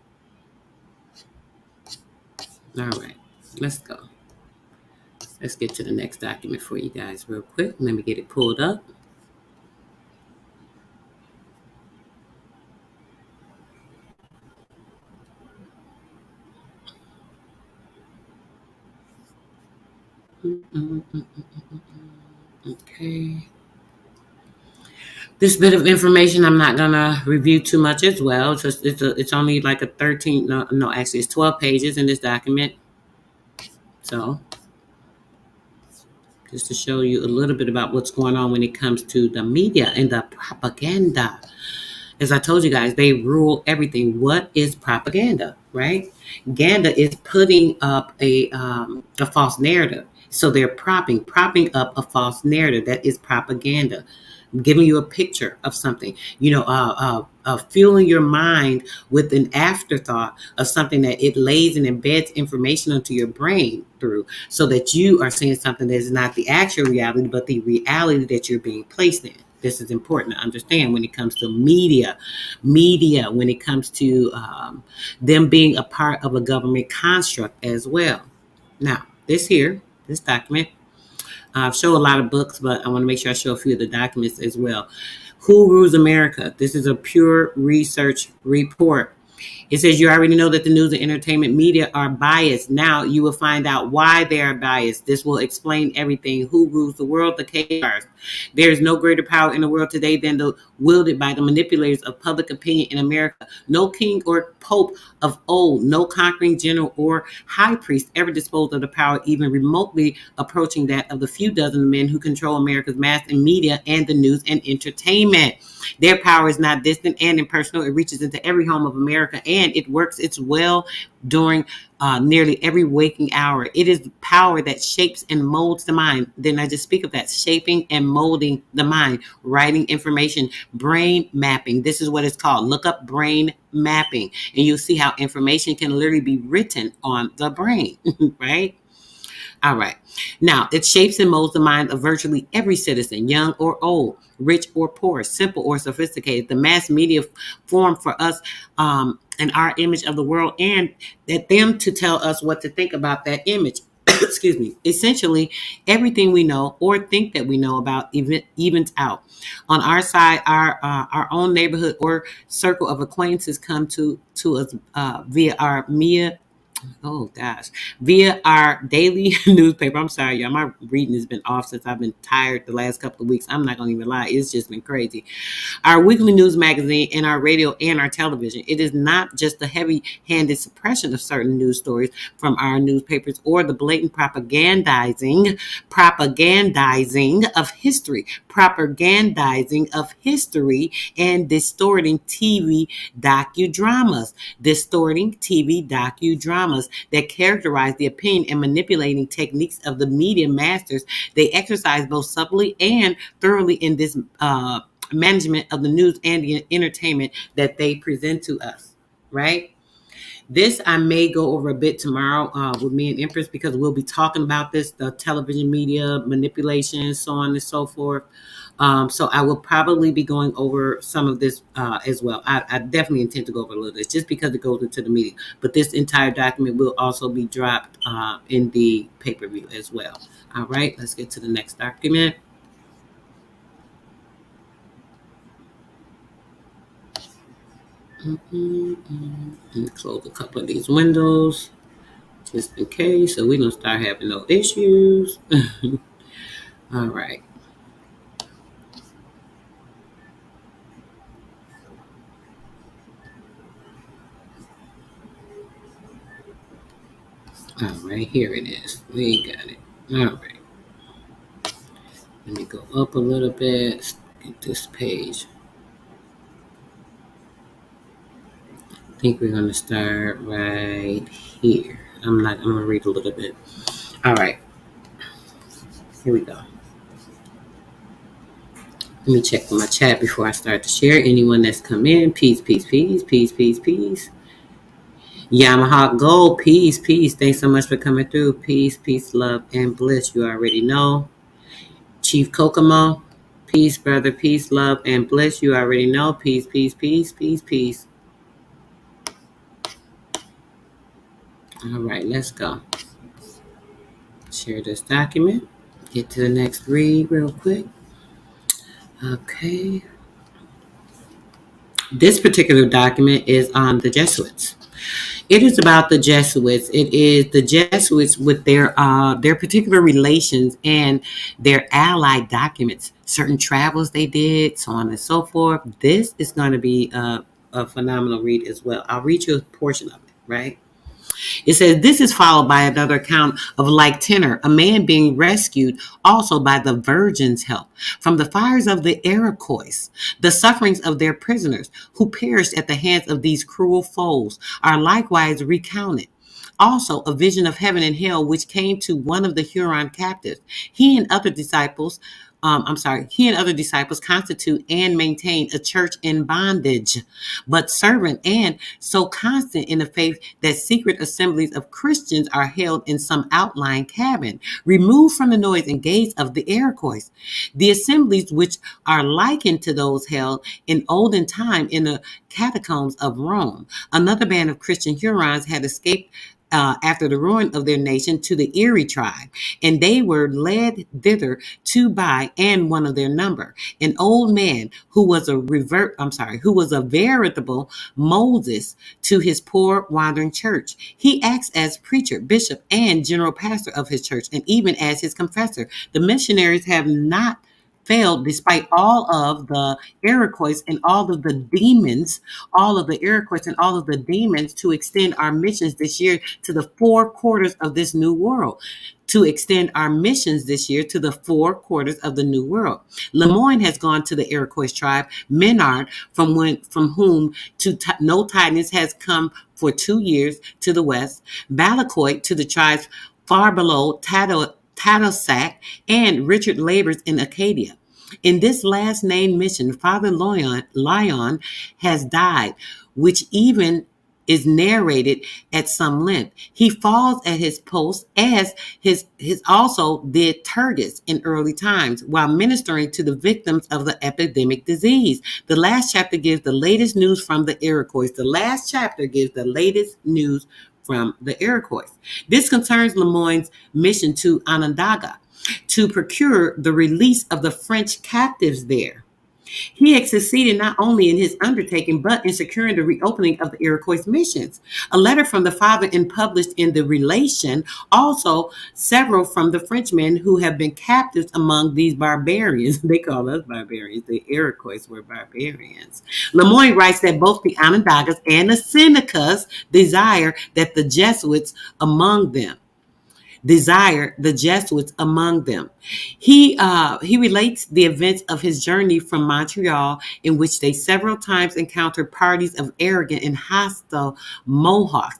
All right, let's go. Let's get to the next document for you guys real quick. Let me get it pulled up. Okay. This bit of information I'm not gonna review too much as well. It's only like a 13. No, actually it's 12 pages in this document. So just to show you a little bit about what's going on when it comes to the media and the propaganda. As I told you guys, they rule everything. What is propaganda, right? Ganda is putting up a false narrative. So they're propping up a false narrative. That is propaganda. Giving you a picture of something, fueling your mind with an afterthought of something that it lays and embeds information onto your brain through, so that you are seeing something that is not the actual reality, but the reality that you're being placed in. This is important to understand when it comes to media, when it comes to them being a part of a government construct as well. Now, this document, I show a lot of books, but I want to make sure I show a few of the documents as well. Who Rules America? This is a pure research report. It says you already know that the news and entertainment media are biased. Now you will find out why they are biased. This will explain everything. Who rules the world? The KRs. There is no greater power in the world today than the wielded by the manipulators of public opinion in America. No king or pope of old, no conquering general or high priest ever disposed of the power even remotely approaching that of the few dozen men who control America's mass and media and the news and entertainment. Their power is not distant and impersonal. It reaches into every home of America, and it works its will during nearly every waking hour. It is power that shapes and molds the mind. Then I just speak of that, shaping and molding the mind, writing information, brain mapping. This is what it's called. Look up brain mapping, and you'll see how information can literally be written on the brain, right? All right. Now, it shapes and molds the mind of virtually every citizen, young or old, rich or poor, simple or sophisticated. The mass media form for us and our image of the world, and that them to tell us what to think about that image. Excuse me. Essentially, everything we know or think that we know about evens out. On our side, our own neighborhood or circle of acquaintances come to us via our via our daily newspaper. I'm sorry, y'all. My reading has been off since I've been tired the last couple of weeks. I'm not going to even lie. It's just been crazy. Our weekly news magazine and our radio and our television. It is not just the heavy-handed suppression of certain news stories from our newspapers or the blatant propagandizing of history, and distorting TV docudramas, that characterize the opinion and manipulating techniques of the media masters. They exercise both subtly and thoroughly in this management of the news and the entertainment that they present to us, right? This I may go over a bit tomorrow with me and Empress, because we'll be talking about this, the television media manipulation, so on and so forth. So I will probably be going over some of this as well. I definitely intend to go over a little of this just because it goes into the meeting. But this entire document will also be dropped in the pay-per-view as well. All right, let's get to the next document. Let me close a couple of these windows just in case, so we don't start having no issues. All right. All right, here it is. We got it. All right. Let me go up a little bit. Get this page. I think we're going to start right here. I'm going to read a little bit. All right. Here we go. Let me check my chat before I start to share. Anyone that's come in, peace, peace, peace, peace, peace, peace. Yamaha Gold, peace, peace. Thanks so much for coming through. Peace, peace, love, and bliss. You already know. Chief Kokomo, peace, brother, peace, love, and bliss. You already know. Peace, peace, peace, peace, peace. All right, let's go. Share this document. Get to the next read real quick. Okay. This particular document is on the Jesuits. It is about the Jesuits. It is the Jesuits with their particular relations and their allied documents, certain travels they did, so on and so forth. This is going to be a phenomenal read as well. I'll read you a portion of it, right? It says, this is followed by another account of like tenor, a man being rescued also by the Virgin's help from the fires of the Iroquois. The sufferings of their prisoners who perished at the hands of these cruel foes are likewise recounted. Also, a vision of heaven and hell which came to one of the Huron captives. He and other disciples constitute and maintain a church in bondage, but servant and so constant in the faith that secret assemblies of Christians are held in some outlying cabin, removed from the noise and gaze of the Iroquois. The assemblies which are likened to those held in olden time in the catacombs of Rome. Another band of Christian Hurons had escaped after the ruin of their nation to the Erie tribe, and they were led thither to by and one of their number, an old man who was a veritable Moses to his poor wandering church. He acts as preacher, bishop, and general pastor of his church, and even as his confessor. The missionaries have not failed despite all of the Iroquois and all of the demons, to extend our missions this year to the four quarters of this new world. Lemoyne has gone to the Iroquois tribe, Menard, from whom no tidings has come for 2 years to the west, Balakoit to the tribes far below Tadoussac, and Richard labors in Acadia. In this last named mission, Father Lyon has died, which even is narrated at some length. He falls at his post as his also did Turgis in early times while ministering to the victims of the epidemic disease. The last chapter gives the latest news from the Iroquois. This concerns Lemoyne's mission to Onondaga to procure the release of the French captives there. He had succeeded not only in his undertaking, but in securing the reopening of the Iroquois missions. A letter from the father and published in the Relation, also several from the Frenchmen who have been captives among these barbarians. They call us barbarians. The Iroquois were barbarians. Lemoyne writes that both the Onondagas and the Senecas desire the Jesuits among them. He relates the events of his journey from Montreal, in which they several times encountered parties of arrogant and hostile Mohawks.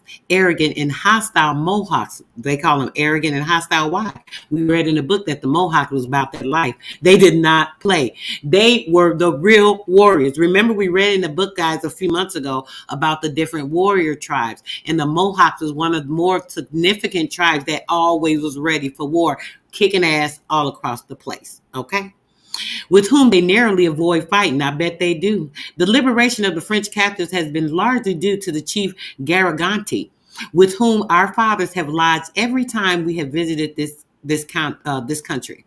They call them arrogant and hostile. Why? We read in the book that the Mohawk was about their life. They did not play. They were the real warriors. Remember, we read in the book, guys, a few months ago about the different warrior tribes, and the Mohawks was one of the more significant tribes that always was ready for war, kicking ass all across the place. Okay. with whom they narrowly avoid fighting. I bet they do. The liberation of the French captives has been largely due to the chief Garaganti, with whom our fathers have lodged every time we have visited this country.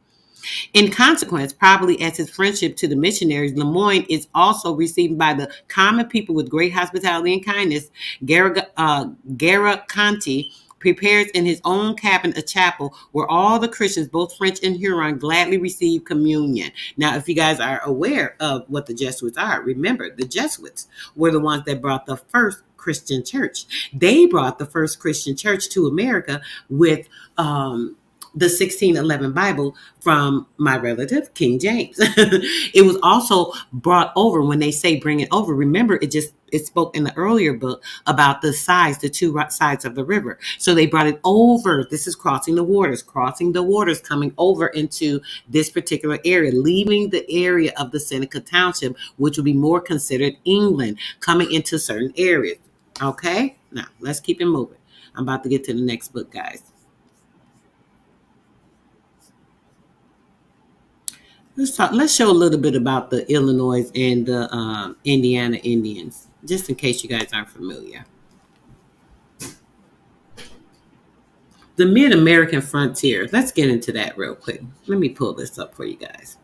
In consequence, probably as his friendship to the missionaries, Lemoyne is also received by the common people with great hospitality and kindness. Garaganti prepares in his own cabin a chapel where all the Christians, both French and Huron, gladly receive communion. Now, if you guys are aware of what the Jesuits are, remember the Jesuits were the ones that brought the first Christian church. They brought the first Christian church to America with the 1611 Bible from my relative, King James. It was also brought over. When they say bring it over, remember it spoke in the earlier book about the two sides of the river. So they brought it over. This is crossing the waters, coming over into this particular area, leaving the area of the Seneca Township, which would be more considered England, coming into certain areas. Okay, now let's keep it moving. I'm about to get to the next book, guys. Let's show a little bit about the Illinois and the Indiana Indians, just in case you guys aren't familiar. The Mid-American frontier. Let's get into that real quick. Let me pull this up for you guys.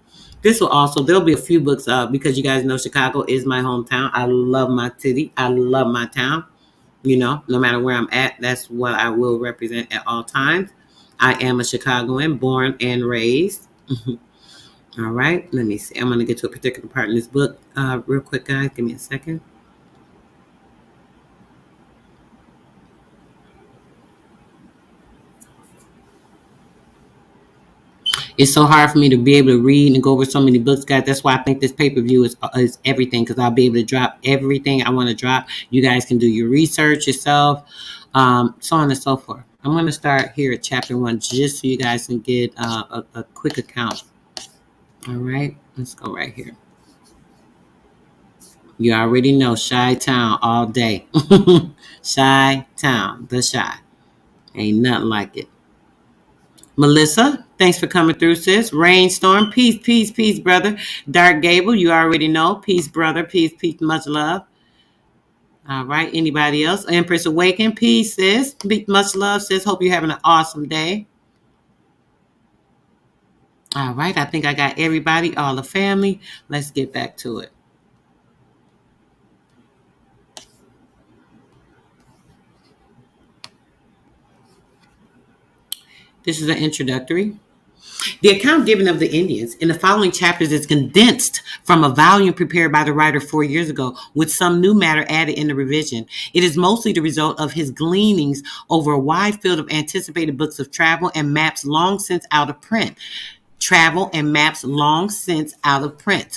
There'll be a few books because you guys know Chicago is my hometown. I love my city. I love my town. You know, no matter where I'm at, that's what I will represent at all times. I am a Chicagoan, born and raised. All right, let me see. I'm going to get to a particular part in this book real quick, guys. Give me a second. It's so hard for me to be able to read and go over so many books, guys. That's why I think this pay-per-view is everything, because I'll be able to drop everything I want to drop. You guys can do your research yourself, so on and so forth. I'm going to start here at chapter 1 just so you guys can get a quick account. All right, let's go right here. You already know Chi-Town all day. Chi-Town, the Chi. Ain't nothing like it. Melissa, thanks for coming through, sis. Rainstorm, peace, brother. Dark Gable, you already know. Peace, brother. Peace, much love. All right, anybody else? Empress Awaken, peace, sis. Much love, sis. Hope you're having an awesome day. All right, I think I got everybody, all the family. Let's get back to it. This is an introductory. The account given of the Indians in the following chapters is condensed from a volume prepared by the writer 4 years ago, with some new matter added in the revision. It is mostly the result of his gleanings over a wide field of anticipated books of travel and maps long since out of print. So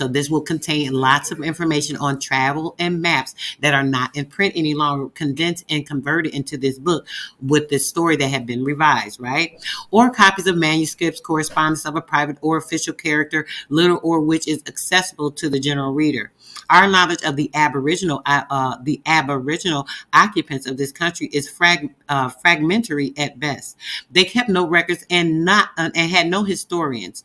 this will contain lots of information on travel and maps that are not in print any longer, condensed and converted into this book with this story that had been revised, right? Or copies of manuscripts, correspondence of a private or official character, little or which is accessible to the general reader. Our knowledge of the Aboriginal occupants of this country is fragmentary at best. They kept no records and had no historians.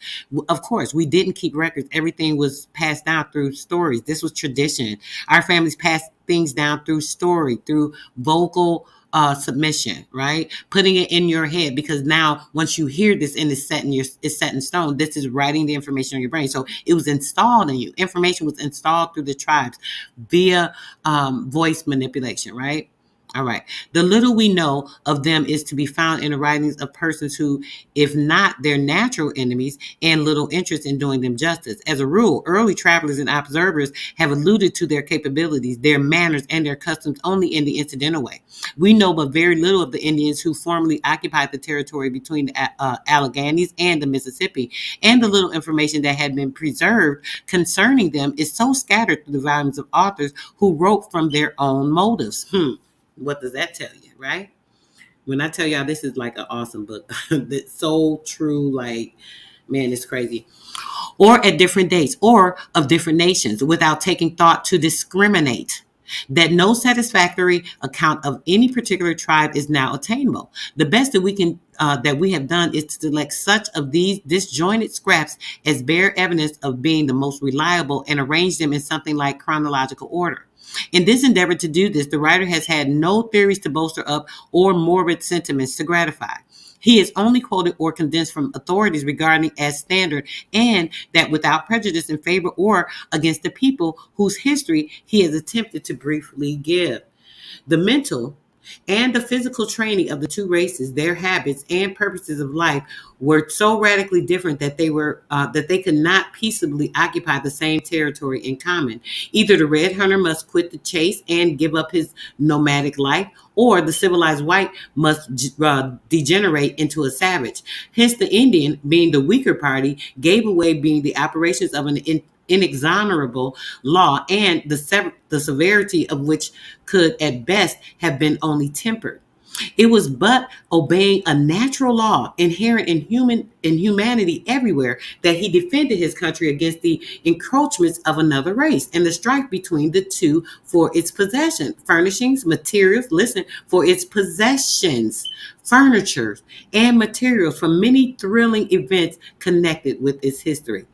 Of course, we didn't keep records. Everything was passed down through stories. This was tradition. Our families passed things down through story, through vocal submission, right? Putting it in your head, because now once you hear this and it's set in stone, this is writing the information on your brain. So it was installed in you. Information was installed through the tribes via voice manipulation, right? All right. The little we know of them is to be found in the writings of persons who, if not their natural enemies, and little interest in doing them justice. As a rule, early travelers and observers have alluded to their capabilities, their manners, and their customs only in the incidental way. We know but very little of the Indians who formerly occupied the territory between the Alleghanies and the Mississippi, and the little information that had been preserved concerning them is so scattered through the volumes of authors who wrote from their own motives. What does that tell you, right? When I tell y'all this is like an awesome book, that's so true, like, man, it's crazy. Or at different dates, or of different nations, without taking thought to discriminate that no satisfactory account of any particular tribe is now attainable. The best that we have done is to select such of these disjointed scraps as bear evidence of being the most reliable and arrange them in something like chronological order. In this endeavor to do this, the writer has had no theories to bolster up or morbid sentiments to gratify. He has only quoted or condensed from authorities regarding as standard, and that without prejudice in favor or against the people whose history he has attempted to briefly give. The mental and the physical training of the two races, their habits and purposes of life were so radically different that they could not peaceably occupy the same territory in common. Either the red hunter must quit the chase and give up his nomadic life, or the civilized white must degenerate into a savage. Hence, the Indian, being the weaker party, gave away being the operations of an inexorable law, and the severity of which could at best have been only tempered. It was but obeying a natural law inherent in humanity everywhere that he defended his country against the encroachments of another race and the strife between the two for its possession, furnishings, materials. Listen, for its possessions, furniture, and materials from many thrilling events connected with its history.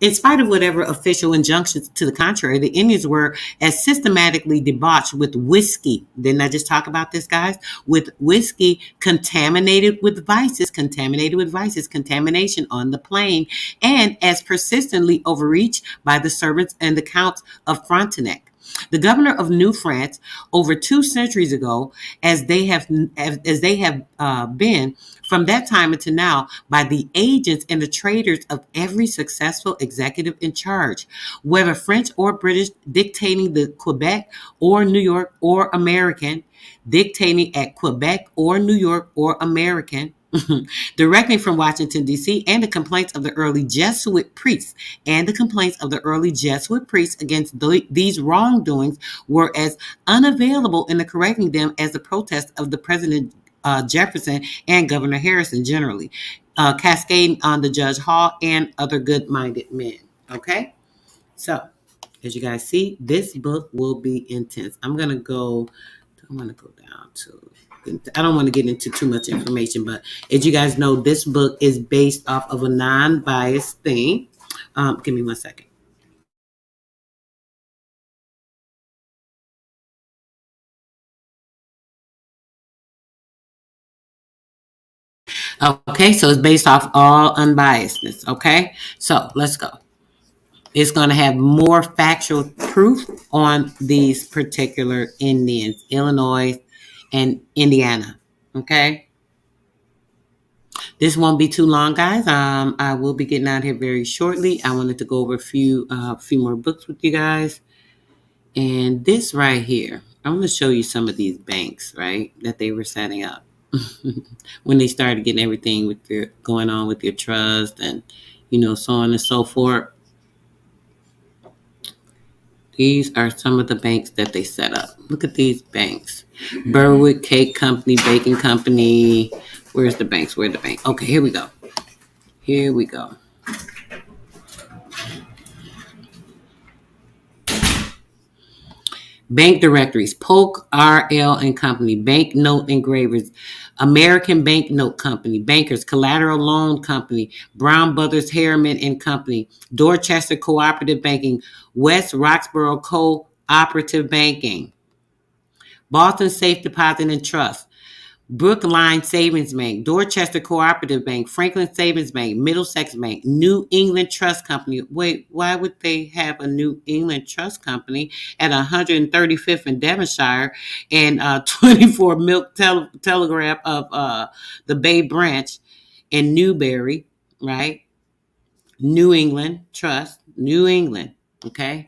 In spite of whatever official injunctions to the contrary, the Indians were as systematically debauched with whiskey. Didn't I just talk about this, guys? With whiskey contaminated with vices, contamination on the plain, and as persistently overreached by the servants and the counts of Frontenac. The governor of New France, over 2 centuries ago, as they have been from that time until now, by the agents and the traders of every successful executive in charge, whether French or British, dictating the Quebec or New York or American, dictating at Quebec or New York or American, directly from Washington, D.C., and the complaints of the early Jesuit priests against these wrongdoings were as unavailable in the correcting them as the protests of the President Jefferson and Governor Harrison generally, cascading on the Judge Hall and other good-minded men. Okay? So, as you guys see, this book will be intense. I'm going to go down to... I don't want to get into too much information, but as you guys know, this book is based off of a non-biased thing. Give me 1 second. Okay, so it's based off all unbiasedness. Okay, so let's go. It's going to have more factual proof on these particular Indians, Illinois and Indiana. Okay. This won't be too long, guys. I will be getting out here very shortly. I wanted to go over a few more books with you guys. And this right here, I'm going to show you some of these banks, right, that they were setting up when they started getting everything going on with your trust and, so on and so forth. These are some of the banks that they set up. Look at these banks. Berwick Cake Company, Baking Company. Where's the banks? Where's the bank? Okay, here we go. Bank directories: Polk, R.L. and Company, Banknote Engravers, American Banknote Company, Bankers, Collateral Loan Company, Brown Brothers Harriman and Company, Dorchester Cooperative Banking, West Roxborough Cooperative Banking, Boston Safe Deposit and Trust, Brookline Savings Bank, Dorchester Cooperative Bank, Franklin Savings Bank, Middlesex Bank, New England Trust Company. Wait, why would they have a New England Trust Company at 135th in Devonshire and 24 Milk Telegraph of the Bay Branch in Newbury, right? New England Trust, New England, okay?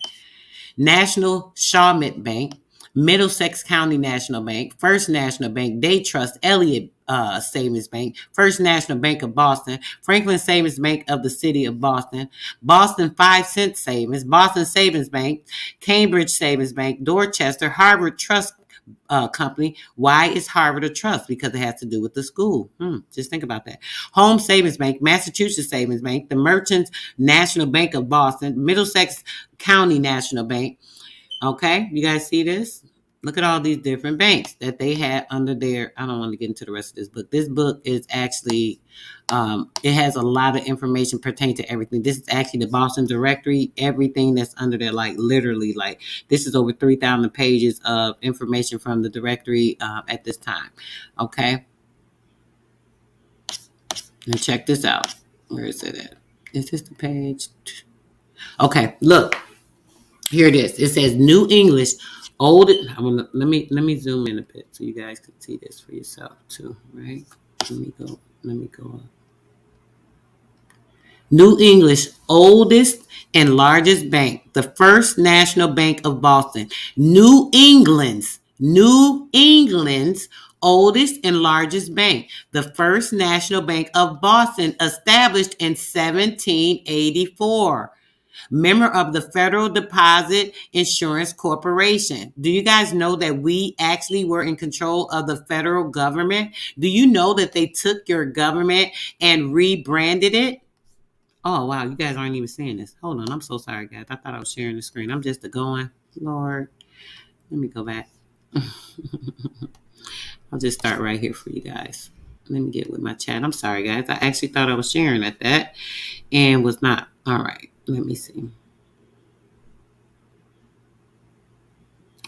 National Shawmut Bank, Middlesex County National Bank, First National Bank, Day Trust, Elliott Savings Bank, First National Bank of Boston, Franklin Savings Bank of the City of Boston, Boston 5 Cent Savings, Boston Savings Bank, Cambridge Savings Bank, Dorchester, Harvard Trust Company. Why is Harvard a trust? Because it has to do with the school. Just think about that. Home Savings Bank, Massachusetts Savings Bank, the Merchants National Bank of Boston, Middlesex County National Bank, Okay, you guys see this? Look at all these different banks that they had under their. I don't want to get into the rest of this book. This book is actually, it has a lot of information pertaining to everything. This is actually the Boston Directory. Everything that's under there, like literally, like this is over 3,000 pages of information from the directory at this time. Okay, and check this out. Where is it at? Is this the page? Okay, look. Here it is. It says New English old. Let me zoom in a bit so you guys can see this for yourself too, right? Let me go up. New English oldest and largest bank, the First National Bank of Boston. New England's oldest and largest bank, the First National Bank of Boston, established in 1784. Member of the Federal Deposit Insurance Corporation. Do you guys know that we actually were in control of the federal government? Do you know that they took your government and rebranded it? Oh, wow. You guys aren't even seeing this. Hold on. I'm so sorry, guys. I thought I was sharing the screen. I'm just going. Lord, let me go back. I'll just start right here for you guys. Let me get with my chat. I'm sorry, guys. I actually thought I was sharing at that and was not. All right. Let me see.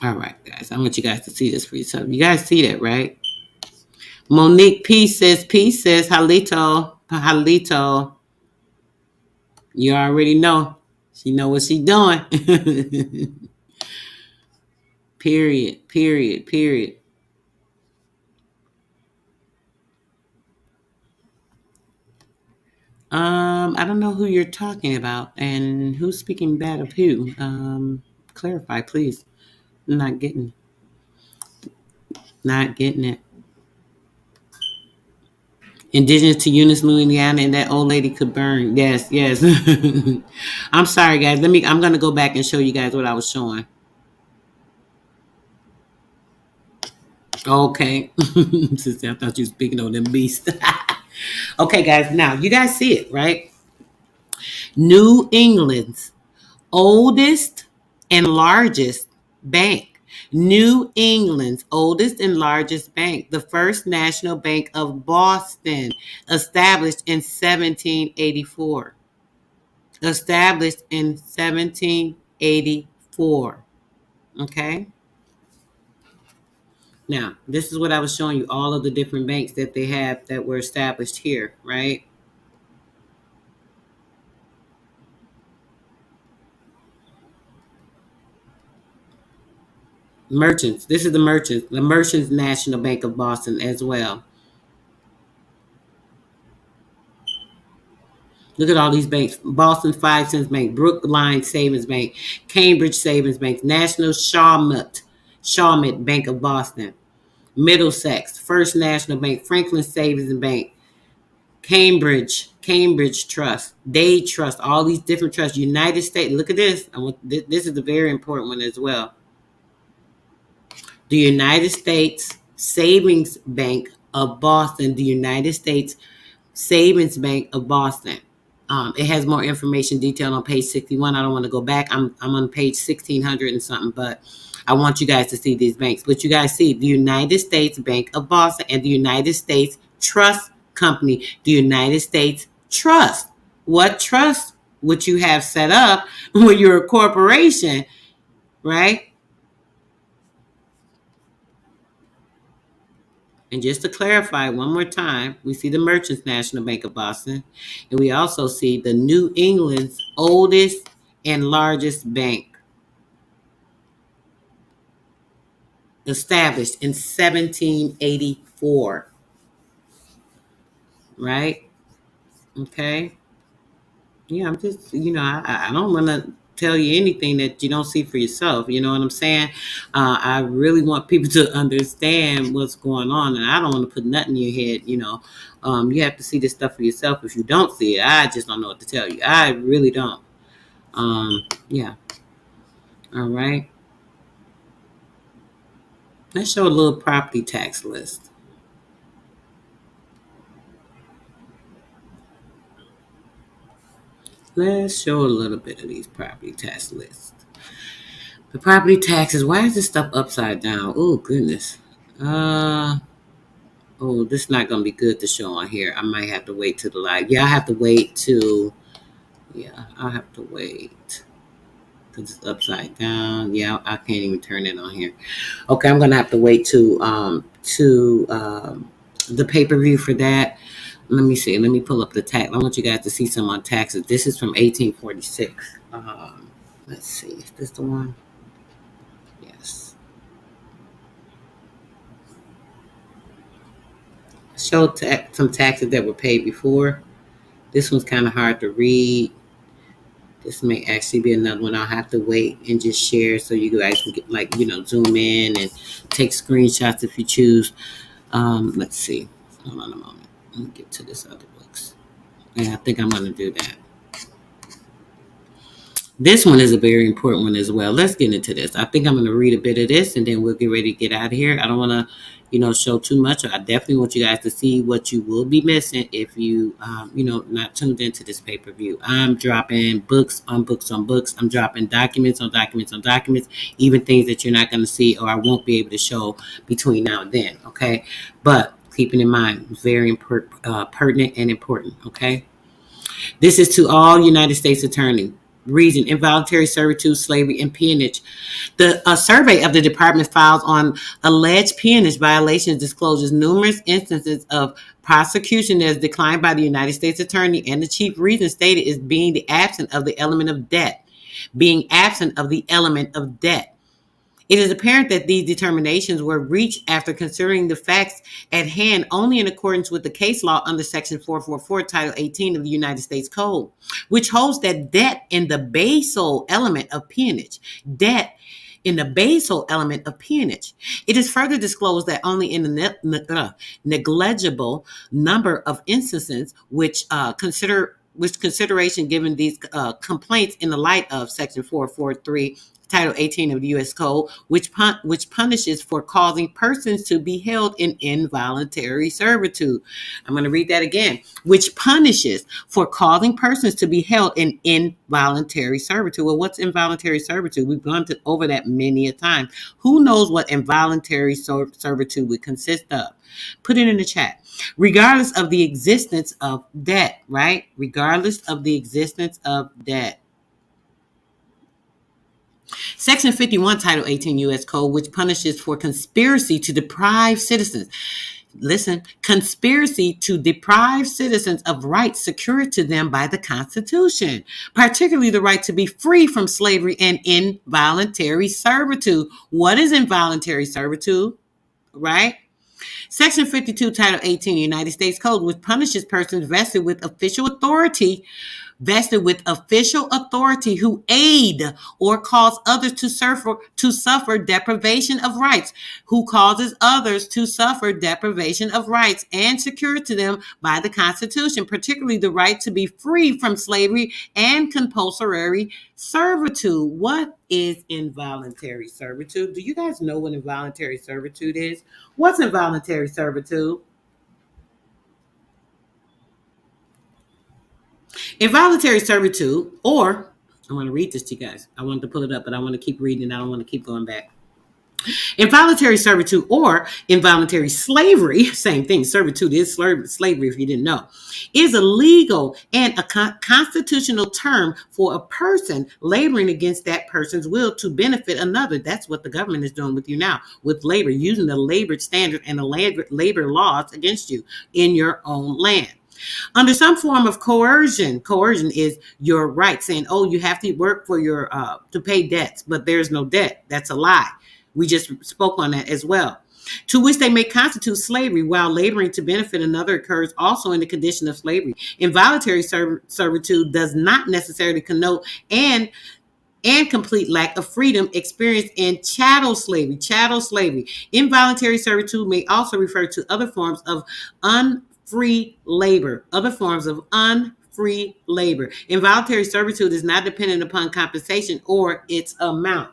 All right, guys. I want you guys to see this for yourself. You guys see that, right? Monique P says, Halito. You already know. She know what she doing. Period. I don't know who you're talking about and who's speaking bad of who. Clarify, please. I'm not getting it. Indigenous to Eunice, Louisiana, and that old lady could burn. Yes. I'm sorry, guys. I'm gonna go back and show you guys what I was showing. Okay. Sister, I thought you were speaking on them beasts. Okay, guys. Now you guys see it, right? New England's oldest and largest bank. New England's oldest and largest bank, the First National Bank of Boston, established in 1784. Established in 1784. Okay? Now, this is what I was showing you, all of the different banks that they have that were established here, right? Merchants. This is the Merchants National Bank of Boston as well. Look at all these banks. Boston 5 Cents Bank, Brookline Savings Bank, Cambridge Savings Bank, National Shawmut Bank of Boston, Middlesex, First National Bank, Franklin Savings Bank, Cambridge Trust, Day Trust, all these different trusts. United States, look at this. This is a very important one as well. The United States Savings Bank of Boston, the United States Savings Bank of Boston. It has more information detailed on page 61. I don't want to go back. I'm on page 1600 and something, but I want you guys to see these banks. But you guys see the United States Bank of Boston and the United States Trust Company, the United States Trust. What trust would you have set up when you're a corporation, right? And just to clarify one more time, we see the Merchants National Bank of Boston, and we also see the New England's oldest and largest bank, established in 1784. Right? Okay. Yeah, I'm just, I don't want to tell you anything that you don't see for yourself. You know what I'm saying? I really want people to understand what's going on, and I don't want to put nothing in your head. You have to see this stuff for yourself. If you don't see it, I just don't know what to tell you. I really don't. Yeah. All right. Let's show a little property tax list. Let's show a little bit of these property tax lists. The property taxes. Why is this stuff upside down? Oh, goodness. Oh, this is not going to be good to show on here. I might have to wait till the live. Yeah, I have to wait till. Yeah, I'll have to wait. Because it's upside down. Yeah, I can't even turn it on here. Okay, I'm going to have to wait to the pay-per-view for that. Let me see. Let me pull up the tax. I want you guys to see some on taxes. This is from 1846. Let's see. Is this the one? Yes. Show some taxes that were paid before. This one's kind of hard to read. This may actually be another one. I'll have to wait and just share so you guys can get, like, zoom in and take screenshots if you choose. Let's see. Hold on a moment. Let me get to this other books. Yeah, I think I'm going to do that. This one is a very important one as well. Let's get into this. I think I'm going to read a bit of this and then we'll get ready to get out of here. I don't want to, show too much. I definitely want you guys to see what you will be missing if you, not tuned into this pay-per-view. I'm dropping books on books on books. I'm dropping documents on documents on documents, even things that you're not going to see or I won't be able to show between now and then. Okay. But keeping in mind, very pertinent and important. Okay. This is to all United States attorneys. Reason: involuntary servitude, slavery, and peonage. The survey of the department files on alleged peonage violations discloses numerous instances of prosecution that is declined by the United States attorney, and the chief reason stated is being the absence of the element of debt. Being absent of the element of debt. It is apparent that these determinations were reached after considering the facts at hand only in accordance with the case law under Section 444, Title 18 of the United States Code, which holds that debt in the basal element of peonage. Debt in the basal element of peonage. It is further disclosed that only in the negligible number of instances which consideration given these complaints in the light of Section 443, Title 18 of the U.S. Code, which punishes for causing persons to be held in involuntary servitude. I'm going to read that again. Which punishes for causing persons to be held in involuntary servitude. Well, what's involuntary servitude? We've gone over that many a time. Who knows what involuntary servitude would consist of? Put it in the chat. Regardless of the existence of debt, right? Regardless of the existence of debt. Section 51, Title 18 U.S. Code, which punishes for conspiracy to deprive citizens. Listen, conspiracy to deprive citizens of rights secured to them by the Constitution, particularly the right to be free from slavery and involuntary servitude. What is involuntary servitude? Right? Section 52, Title 18 United States Code, which punishes persons vested with official authority who aid or cause others to suffer deprivation of rights, who causes others to suffer deprivation of rights and secured to them by the Constitution, particularly the right to be free from slavery and compulsory servitude. What is involuntary servitude? Do you guys know what involuntary servitude is? What's involuntary servitude? Involuntary servitude, or I want to read this to you guys. I wanted to pull it up, but I want to keep reading. I don't want to keep going back. Involuntary servitude or involuntary slavery, same thing. Servitude is slavery if you didn't know, is a legal and a constitutional term for a person laboring against that person's will to benefit another. That's what the government is doing with you now, with labor, using the labor standard and the labor laws against you in your own land. Under some form of coercion is your right, saying, oh, you have to work for your to pay debts, but there's no debt. That's a lie. We just spoke on that as well. To which they may constitute slavery, while laboring to benefit another occurs also in the condition of slavery. Involuntary servitude does not necessarily connote and complete lack of freedom experienced in chattel slavery. Chattel slavery. Involuntary servitude may also refer to other forms of unfree labor. Unfree labor. Involuntary servitude is not dependent upon compensation or its amount.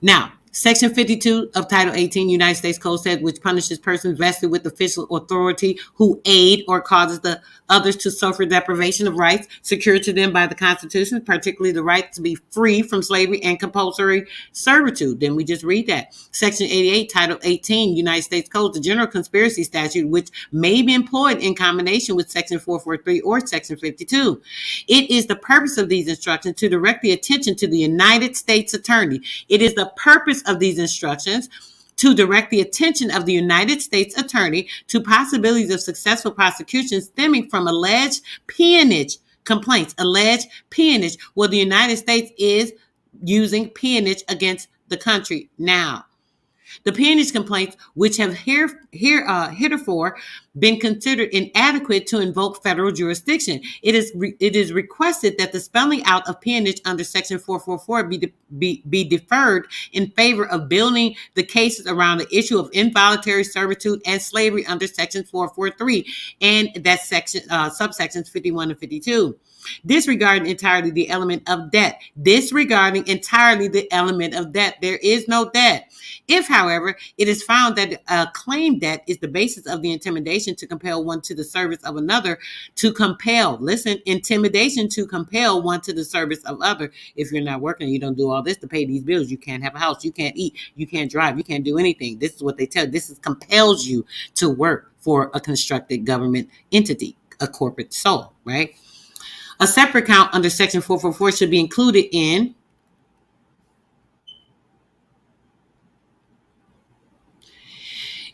Now, Section 52 of Title 18 United States Code says, which punishes persons vested with official authority who aid or causes the others to suffer deprivation of rights secured to them by the Constitution, particularly the right to be free from slavery and compulsory servitude. Then we just read that. Section 88, Title 18 United States Code, the general conspiracy statute, which may be employed in combination with Section 443 or Section 52. It is the purpose of these instructions to direct the attention to the United States Attorney. It is the purpose of these instructions to direct the attention of the United States Attorney to possibilities of successful prosecution stemming from alleged peonage complaints. Alleged peonage. Well, the United States is using peonage against the country now. The peonage complaints, which have heretofore been considered inadequate to invoke federal jurisdiction. It is requested that the spelling out of peonage under Section 444 be deferred in favor of building the cases around the issue of involuntary servitude and slavery under Section 443 and that's subsections 51 and 52. Disregarding entirely the element of debt. Disregarding entirely the element of debt. There is no debt. If, however, it is found that a claim debt is the basis of the intimidation to compel one to the service of another, intimidation to compel one to the service of other. If you're not working, you don't do all this to pay these bills. You can't have a house. You can't eat. You can't drive. You can't do anything. This is what they tell you. This compels you to work for a constructed government entity, a corporate soul, right? A separate count under Section 444 should be included in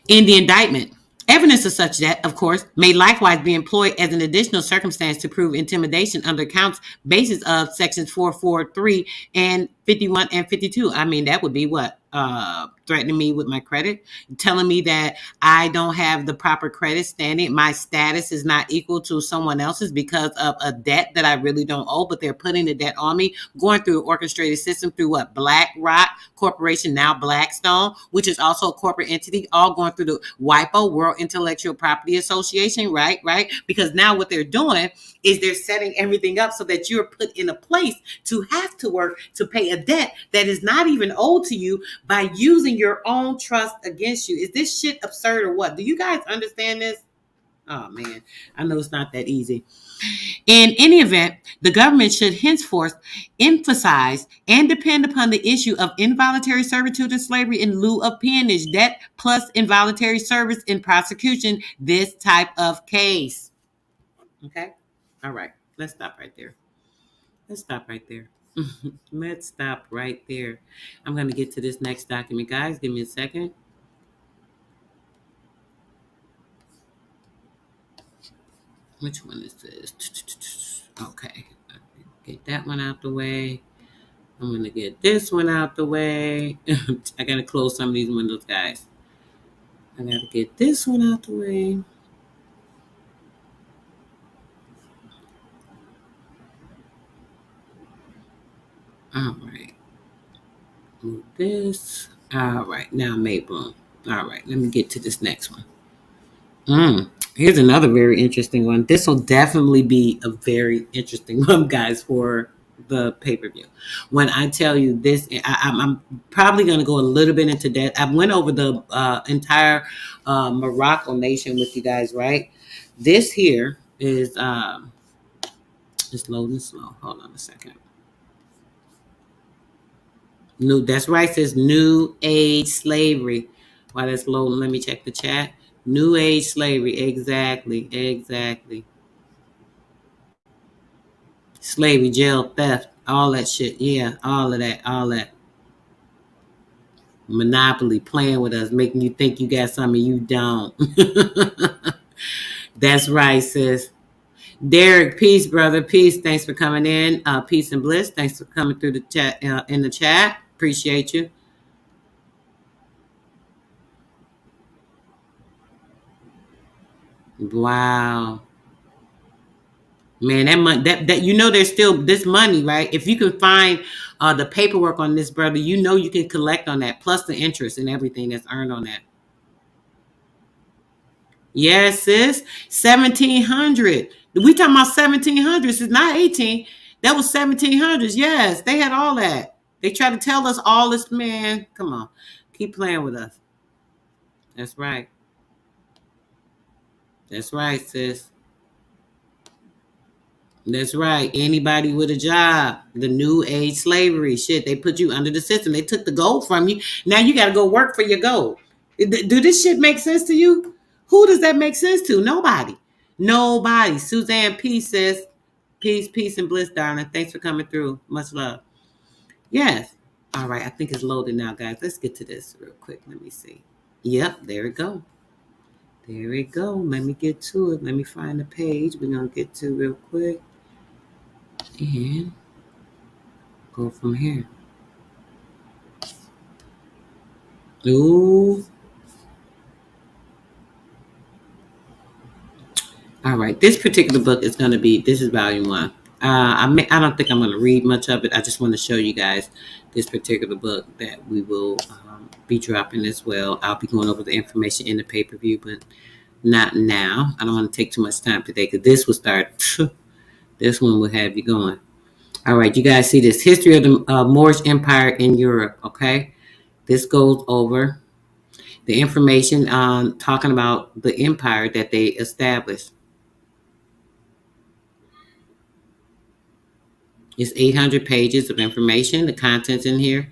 the indictment. Evidence of such debt, of course, may likewise be employed as an additional circumstance to prove intimidation under counts basis of Sections 443 and 51 and 52. I mean, that would be what? Threatening me with my credit, telling me that I don't have the proper credit standing, my status is not equal to someone else's because of a debt that I really don't owe, but they're putting the debt on me, going through an orchestrated system through what? BlackRock Corporation, now Blackstone, which is also a corporate entity, all going through the WIPO, World Intellectual Property Association, right? Because now what they're doing is they're setting everything up so that you're put in a place to have to work to pay a debt that is not even owed to you by using your own trust against you. Is this shit absurd or what? Do you guys understand this? Oh man, I know it's not that easy. In any event, the government should henceforth emphasize and depend upon the issue of involuntary servitude and slavery in lieu of peonage, debt plus involuntary service in prosecution this type of case. Okay? All right. Let's stop right there. Let's stop right there. I'm going to get to this next document, guys. Give me a second. Which one is this? Okay. Get that one out the way. I'm going to get this one out the way. I got to close some of these windows, guys. I got to get this one out the way. All right. Move this. All right. Now Maple. All right. Let me get to this next one. Here's another very interesting one. This will definitely be a very interesting one, guys, for the pay-per-view. When I tell you this, I'm probably going to go a little bit into that. I went over the entire Morocco nation with you guys, right? This here is it's loading slow. Hold on a second. That's right. It says New Age slavery. While that's loading, let me check the chat. New Age slavery. Exactly. Slavery, jail, theft, all that shit. Yeah, all of that. Monopoly, playing with us, making you think you got something you don't. That's right, sis. Derek, peace, brother. Peace. Thanks for coming in. Peace and bliss. Thanks for coming through the chat in the chat. Appreciate you. Wow. Man, that money, that you know, there's still this money, right? If you can find the paperwork on this, brother, you know you can collect on that, plus the interest and everything that's earned on that. Yes, sis. 1700. We talking about 1700s. It's not 18. That was 1700s. Yes, they had all that. They try to tell us all this, man. Come on. Keep playing with us. That's right. That's right, sis. That's right. Anybody with a job, the new age slavery shit, they put you under the system. They took the gold from you. Now you got to go work for your gold. Do this shit make sense to you? Who does that make sense to? Nobody. Nobody. Suzanne P says, peace, peace, and bliss, darling. Thanks for coming through. Much love. Yes. All right. I think it's loaded now, guys. Let's get to this real quick. Let me see. Yep. There we go. There we go. Let me get to it. Let me find the page we're going to get to real quick. And go from here. Ooh. All right. This particular book is going to be, this is volume 1. I don't think I'm going to read much of it. I just want to show you guys this particular book that we will be dropping as well. I'll be going over the information in the pay-per-view, but not now. I don't want to take too much time today because this will start, this one will have you going. All right. You guys see this history of the Moorish Empire in Europe. Okay. This goes over the information talking about the empire that they established. It's 800 pages of information. The contents in here.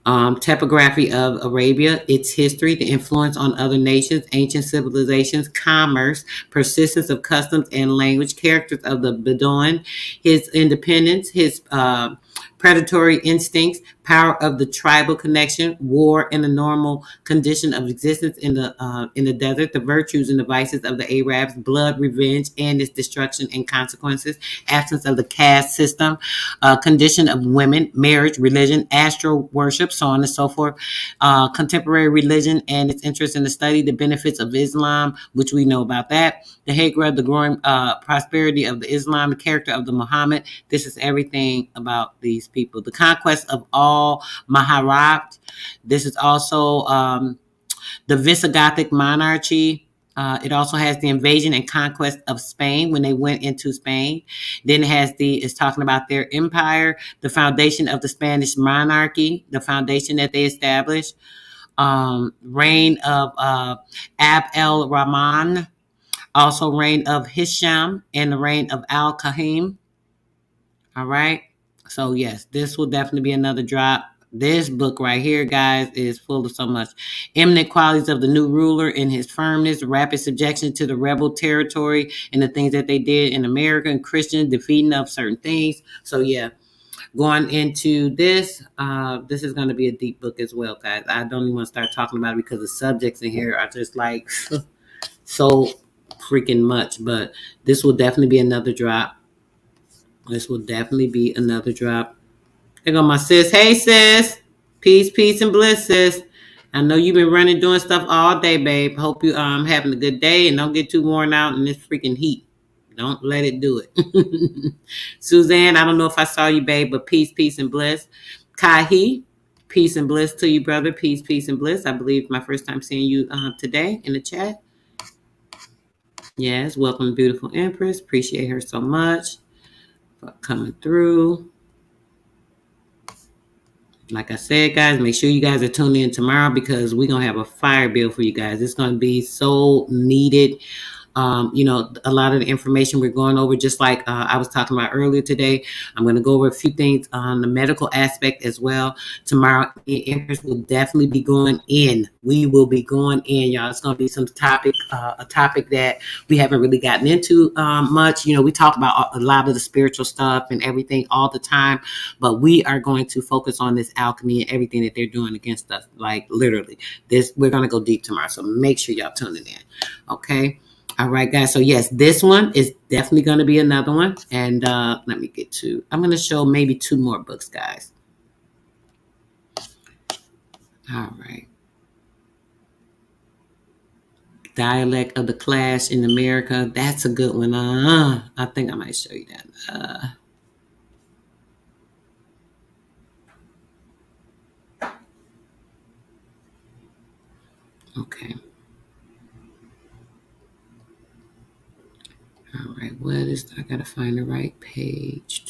Topography of Arabia, its history, the influence on other nations, ancient civilizations, commerce, persistence of customs and language, characters of the Bedouin, his independence, his predatory instincts, power of the tribal connection, war and the normal condition of existence in the desert, the virtues and the vices of the Arabs, blood, revenge, and its destruction and consequences, absence of the caste system, condition of women, marriage, religion, astral worship, so on and so forth, contemporary religion and its interest in the study, the benefits of Islam, which we know about that, the Hijra, the growing prosperity of the Islam, the character of the Muhammad. This is everything about these people. The conquest of all Maharaj. This is also the Visigothic monarchy. It also has the invasion and conquest of Spain when they went into Spain. Then it has it's talking about their empire, the foundation of the Spanish monarchy, the foundation that they established, reign of Ab el Rahman, also reign of Hisham, and the reign of Al Kahim. All right. So yes, this will definitely be another drop. This book right here, guys, is full of so much. Eminent qualities of the new ruler and his firmness, rapid subjection to the rebel territory and the things that they did in America and Christian defeating of certain things. So yeah, going into this, this is going to be a deep book as well, guys. I don't even want to start talking about it because the subjects in here are just like so freaking much. But this will definitely be another drop. This will definitely be another drop. There go my sis. Hey, sis. Peace, peace, and bliss, sis. I know you've been running, doing stuff all day, babe. Hope you having a good day and don't get too worn out in this freaking heat. Don't let it do it. Suzanne, I don't know if I saw you, babe, but peace, peace, and bliss. Kahi, peace and bliss to you, brother. Peace, peace, and bliss. I believe my first time seeing you today in the chat. Yes, welcome, beautiful Empress. Appreciate her so much for coming through. Like I said, guys, make sure you guys are tuning in tomorrow because we're going to have a fire bill for you guys. It's going to be so needed. A lot of the information we're going over, just like I was talking about earlier today, I'm going to go over a few things on the medical aspect as well. Tomorrow, Empress will definitely be going in. We will be going in, y'all. It's going to be a topic that we haven't really gotten into much. We talk about a lot of the spiritual stuff and everything all the time, but we are going to focus on this alchemy and everything that they're doing against us. Like literally, we're going to go deep tomorrow. So make sure y'all tuning in. Okay. All right, guys. So yes, this one is definitely going to be another one. And let me I'm going to show maybe 2 more books, guys. All right. Dialect of the Clash in America. That's a good one. I think I might show you that. Okay. All right. I got to find the right page.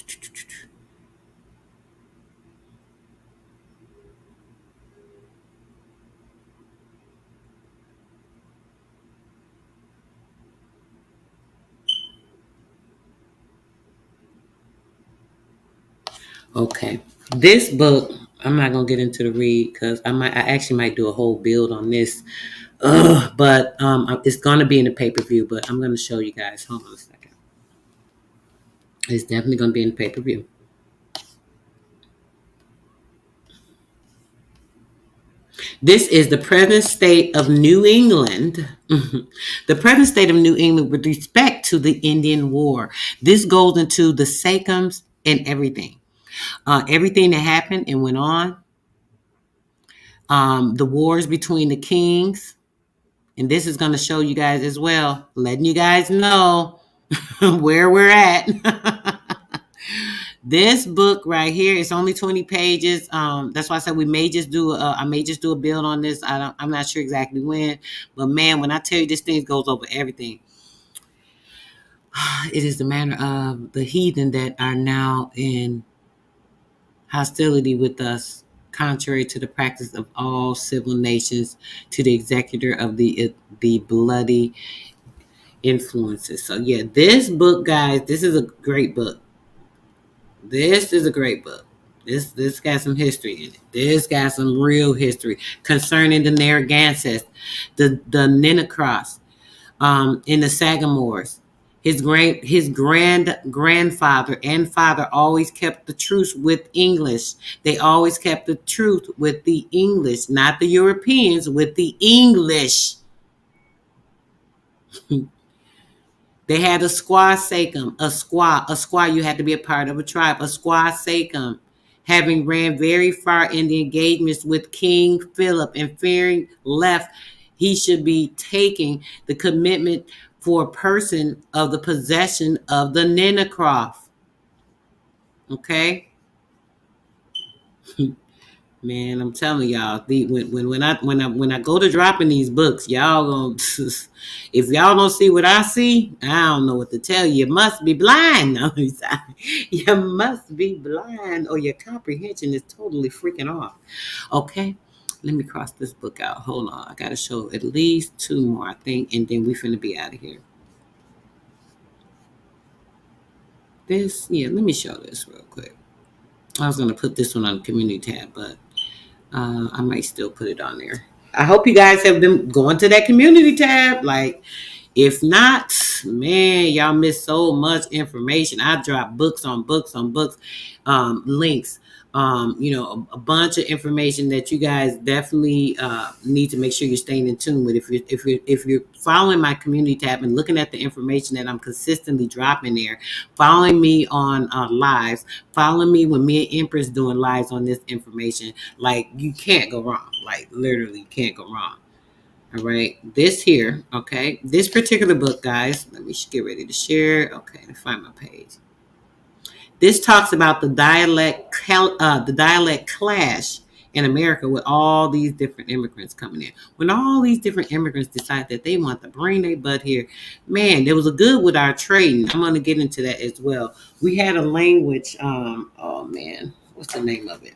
Okay. This book, I'm not gonna get into the read because I actually might do a whole build on this. But it's gonna be in the pay-per-view, but I'm gonna show you guys. Hold on a second. It's definitely gonna be in the pay-per-view. This is the present state of New England. The present state of New England with respect to the Indian War. This goes into the sachems and everything. Everything that happened and went on. The wars between the kings. And this is going to show you guys as well, letting you guys know where we're at. This book right here is only 20 pages. That's why I said I may just do a build on this. I'm not sure exactly when, but man, when I tell you this thing goes over everything, it is the manner of the heathen that are now in hostility with us, contrary to the practice of all civil nations, to the executor of the bloody influences. So yeah, this book, guys, this is a great book. This is a great book. This got some history in it. This got some real history concerning the Narragansetts, the Ninacross, in the Sagamores. His grandfather and father always kept the truce with English. They always kept the truth with the English, not the Europeans, with the English. They had a squaw sachem, a squaw. You had to be a part of a tribe. A squaw sachem, having ran very far in the engagements with King Philip and fearing left he should be taking the commitment for a person of the possession of the Ninacroft. Okay. Man, I'm telling y'all, when I go to dropping these books, y'all gonna if y'all don't see what I see, I don't know what to tell you. You must be blind. No, you must be blind, or your comprehension is totally freaking off. Okay, let me cross this book out. Hold on, I gotta show at least 2 more, I think, and then we finna be out of here. Let me show this real quick. I was gonna put this one on the community tab, but I might still put it on there. I hope you guys have been going to that community tab. Like, if not, man, y'all miss so much information. I drop books on books on books, links, a bunch of information that you guys definitely need to make sure you're staying in tune with. If you're following my community tab and looking at the information that I'm consistently dropping there, following me on lives, following me when me and Empress doing lives on this information, like, you can't go wrong. Like, literally can't go wrong. All right, this here, okay, this particular book, guys, let me get ready to share. Okay, let me find my page. This talks about the dialect clash in America with all these different immigrants coming in. When all these different immigrants decide that they want to bring their butt here, man, there was a good with our trading. I'm going to get into that as well. We had a language. Oh man, what's the name of it?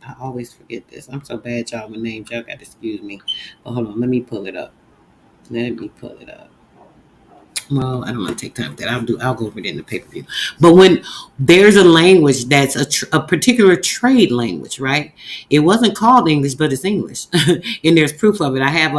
I always forget this. I'm so bad, y'all, with names. Y'all got to excuse me. But hold on, let me pull it up. Well, I don't want to take time with that. I'll go over it in the pay-per-view. But when there's a language that's a particular trade language, right? It wasn't called English, but it's English, and there's proof of it. I have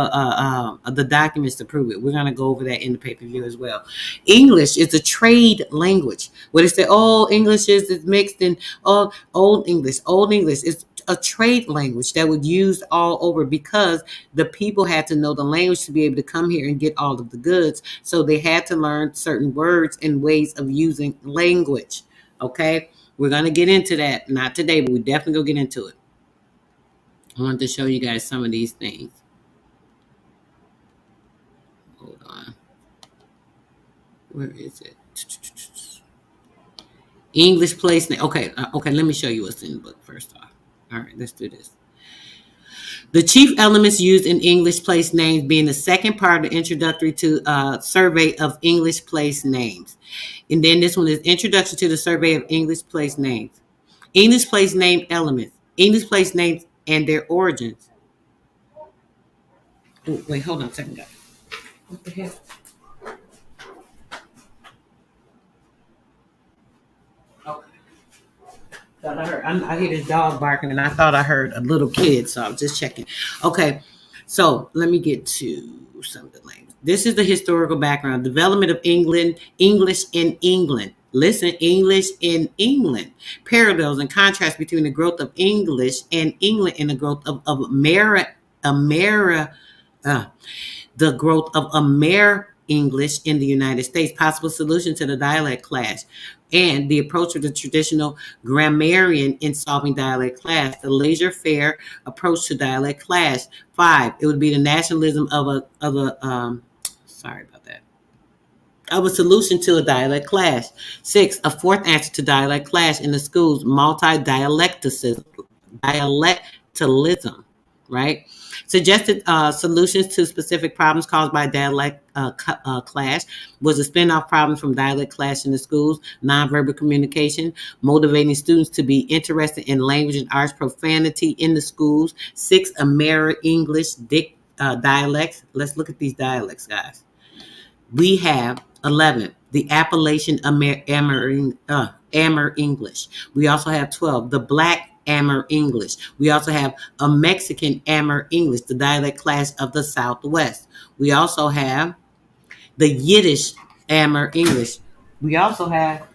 the documents to prove it. We're gonna go over that in the pay-per-view as well. English is a trade language. What is that? English is mixed in old English. Old English is a trade language that was used all over because the people had to know the language to be able to come here and get all of the goods. So they had to learn certain words and ways of using language. Okay, we're going to get into that. Not today, but we definitely go get into it. I wanted to show you guys some of these things. Hold on. Where is it? English place name. Okay, let me show you what's in the book first off. All right, let's do this. The chief elements used in English place names being the second part of the introductory to survey of English place names. And then this one is introduction to the survey of English place names. English place name elements. English place names and their origins. Oh, wait, hold on a second, guys. What the hell? Okay. What the hell? Thought I hear this dog barking, and I thought I heard a little kid, so I was just checking. Okay, so let me get to some of the language. This is the historical background: development of English in England. Listen, English in England. Parallels and contrasts between the growth of English in England and the growth of uh, the growth of English in the United States, possible solution to the dialect clash, and the approach of the traditional grammarian in solving dialect clash, the laissez-faire approach to dialect clash. 5, it would be the nationalism sorry about that, of a solution to a dialect clash. 6, a fourth answer to dialect clash in the schools, dialectalism, right? Suggested solutions to specific problems caused by dialect clash was a spin-off problem from dialect clash in the schools, nonverbal communication, motivating students to be interested in language and arts, profanity in the schools. 6, Ameringlish dialects. Let's look at these dialects, guys. We have 11, the Appalachian Ameringlish. We also have 12, the Black Ameringlish. We also have a Mexican Ameringlish, the dialect class of the Southwest. We also have the Yiddish Ameringlish. We also have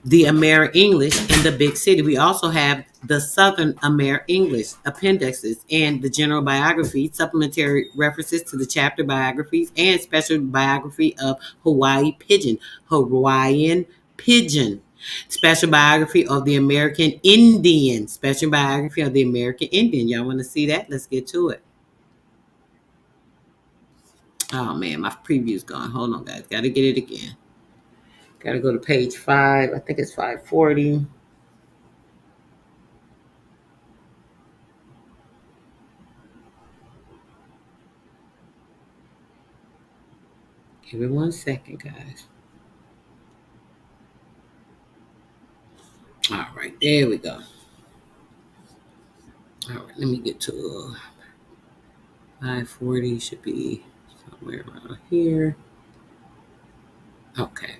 the Ameringlish in the big city. We also have the Southern Ameringlish appendices and the general biography, supplementary references to the chapter biographies, and special biography of Hawaiian Pidgin, special biography of the American Indian, special biography of the American Indian. Y'all want to see that? Let's get to it. Oh man, my preview's gone. Hold on, guys. Got to get it again. Got to go to page 5. I think it's 540. Give me 1 second, guys. All right, there we go. All right, let me get to 540. Should be somewhere around here. Okay.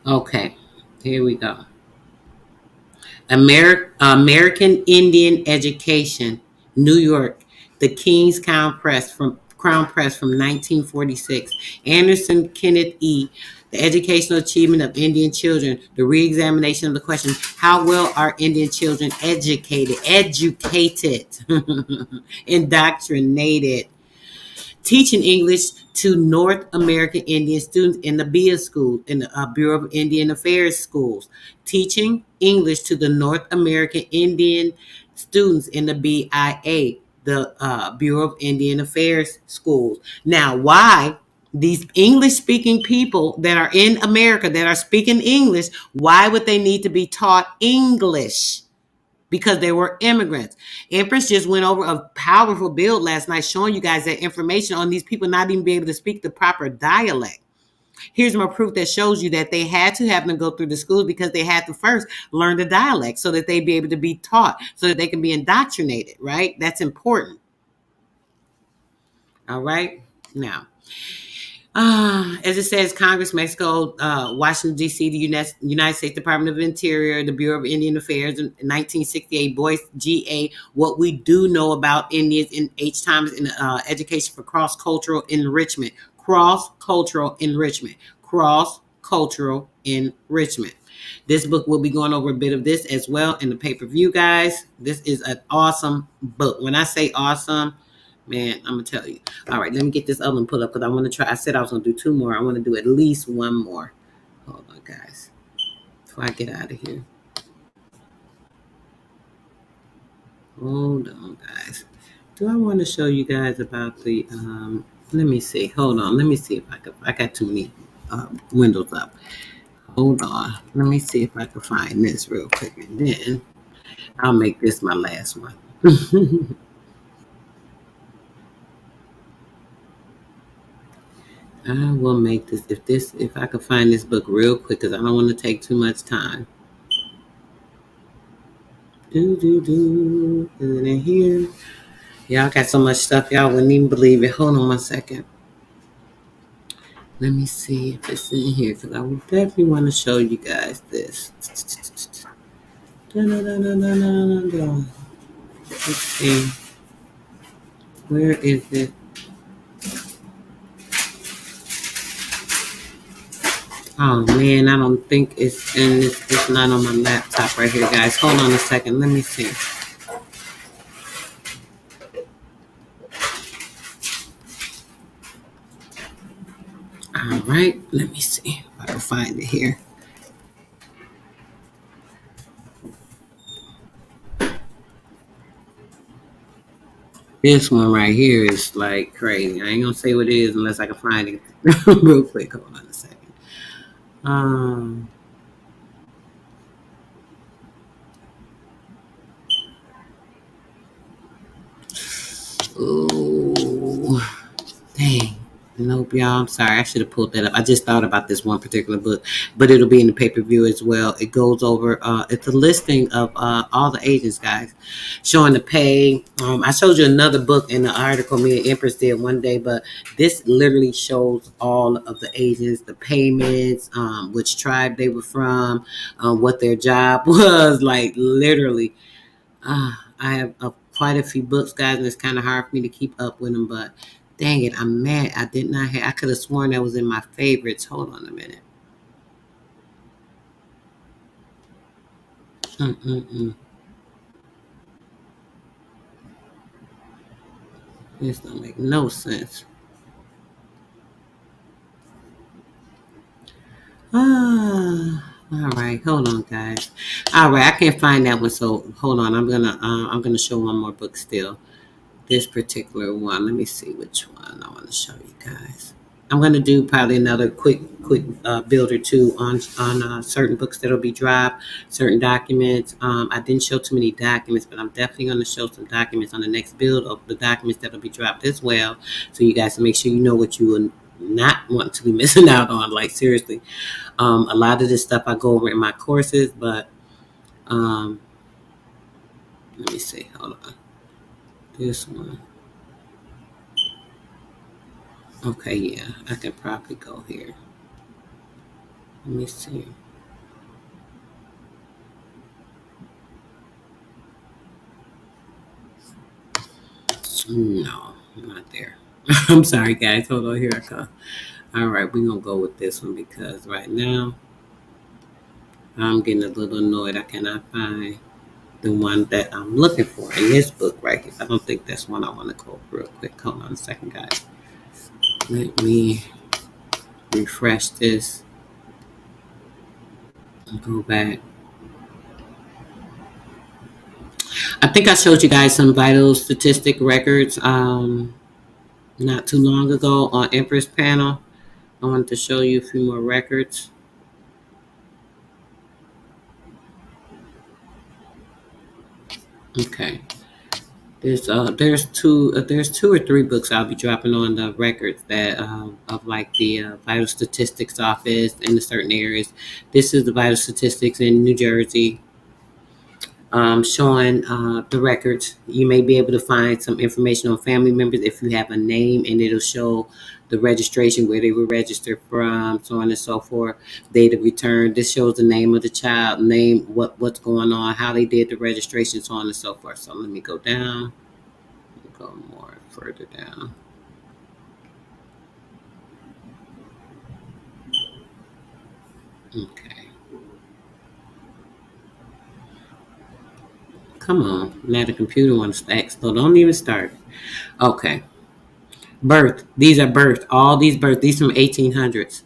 Okay, here we go. American Indian Education, New York, the King's Crown Press from 1946. Anderson, Kenneth E. The Educational Achievement of Indian Children, the re-examination of the question, how well are Indian children educated, indoctrinated? Teaching English to North American Indian students in the BIA school, in the Bureau of Indian Affairs schools. Teaching English to the North American Indian students in the BIA, the Bureau of Indian Affairs schools. Now, why these English-speaking people that are in America that are speaking English, why would they need to be taught English? Because they were immigrants. Empress just went over a powerful build last night showing you guys that information on these people not even being able to speak the proper dialect. Here's more proof that shows you that they had to have them go through the schools because they had to first learn the dialect so that they'd be able to be taught, so that they can be indoctrinated, right? That's important. All right. Now, as it says, Congress, Mexico, Washington, D.C., the United States Department of Interior, the Bureau of Indian Affairs in 1968, Boyce, G.A., what we do know about Indians in H. Thomas in Education for Cross-Cultural Enrichment. Cross-Cultural Enrichment. Cross-Cultural Enrichment. This book will be going over a bit of this as well in the pay-per-view, guys. This is an awesome book. When I say awesome, man, I'm going to tell you. All right, let me get this other one put up because I want to try. I said I was going to do 2 more. I want to do at least 1 more. Hold on, guys, before I get out of here. Hold on, guys. Do I want to show you guys about the, let me see. Hold on. Let me see if I got too many windows up. Hold on. Let me see if I can find this real quick. And then I'll make this my last one. I will make this, if I can find this book real quick, because I don't want to take too much time. Is it in here? Y'all got so much stuff y'all wouldn't even believe it. Hold on 1 second. Let me see if it's in here because I would definitely want to show you guys this. Dun-dun-dun-dun-dun-dun-dun. Let's see. Where is it? Oh man, I don't think it's in this. It's not on my laptop right here, guys. Hold on a second. Let me see. All right. Let me see if I can find it here. This one right here is like crazy. I ain't gonna say what it is unless I can find it real quick. Hold on a second. Um. Oh, dang. Nope, y'all. I'm sorry. I should have pulled that up. I just thought about this one particular book, but it'll be in the pay-per-view as well. It goes over, it's a listing of all the agents, guys, showing the pay. I showed you another book in the article me and Empress did one day, but this literally shows all of the agents, the payments, which tribe they were from, what their job was, like literally. I have quite a few books, guys, and it's kind of hard for me to keep up with them. But dang it, I'm mad. I did not have. I could have sworn that was in my favorites. Hold on a minute. Mm-mm-mm. This don't make no sense. All right. Hold on, guys. All right, I can't find that one. So hold on. I'm gonna show one more book still. This particular one. Let me see which one I want to show you guys. I'm going to do probably another quick build or two on certain books that'll be dropped, certain documents. I didn't show too many documents, but I'm definitely going to show some documents on the next build of the documents that'll be dropped as well, so you guys can make sure you know what you will not want to be missing out on. Like seriously, a lot of this stuff I go over in my courses, but let me see. Hold on. This one. Okay, yeah, I can probably go here. Let me see. No, not there. I'm sorry, guys. Hold on, here I go. All right, we're going to go with this one because right now I'm getting a little annoyed. I cannot find the one that I'm looking for in this book right here. I don't think that's one I want to go real quick. Hold on a second, guys. Let me refresh this and go back. I think I showed you guys some vital statistic records not too long ago on Empress panel. I wanted to show you a few more records. Okay. There's two or three books I'll be dropping on the records that of like the vital statistics office in the certain areas. This is the vital statistics in New Jersey, showing the records. You may be able to find some information on family members if you have a name, and it'll show the registration, where they were registered from, so on and so forth, date of return. This shows the name of the child, name, what's going on, how they did the registration, so on and so forth. So let me go down, go more further down. Okay. Come on. Now the computer wants to act, so don't even start. Okay. Birth. These are birth. All these births. These from 1800s.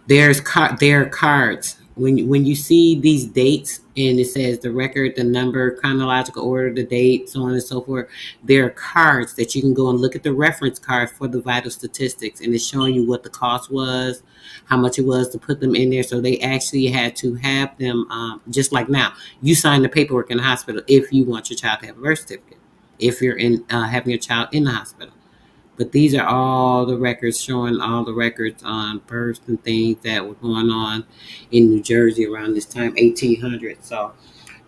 There are cards. When you see these dates and it says the record, the number, chronological order, the date, so on and so forth, there are cards that you can go and look at the reference card for the vital statistics, and it's showing you what the cost was, how much it was to put them in there. So they actually had to have them, just like now, you sign the paperwork in the hospital if you want your child to have a birth certificate, if you're in having your child in the hospital. But these are all the records showing all the records on births and things that were going on in New Jersey around this time, 1800. So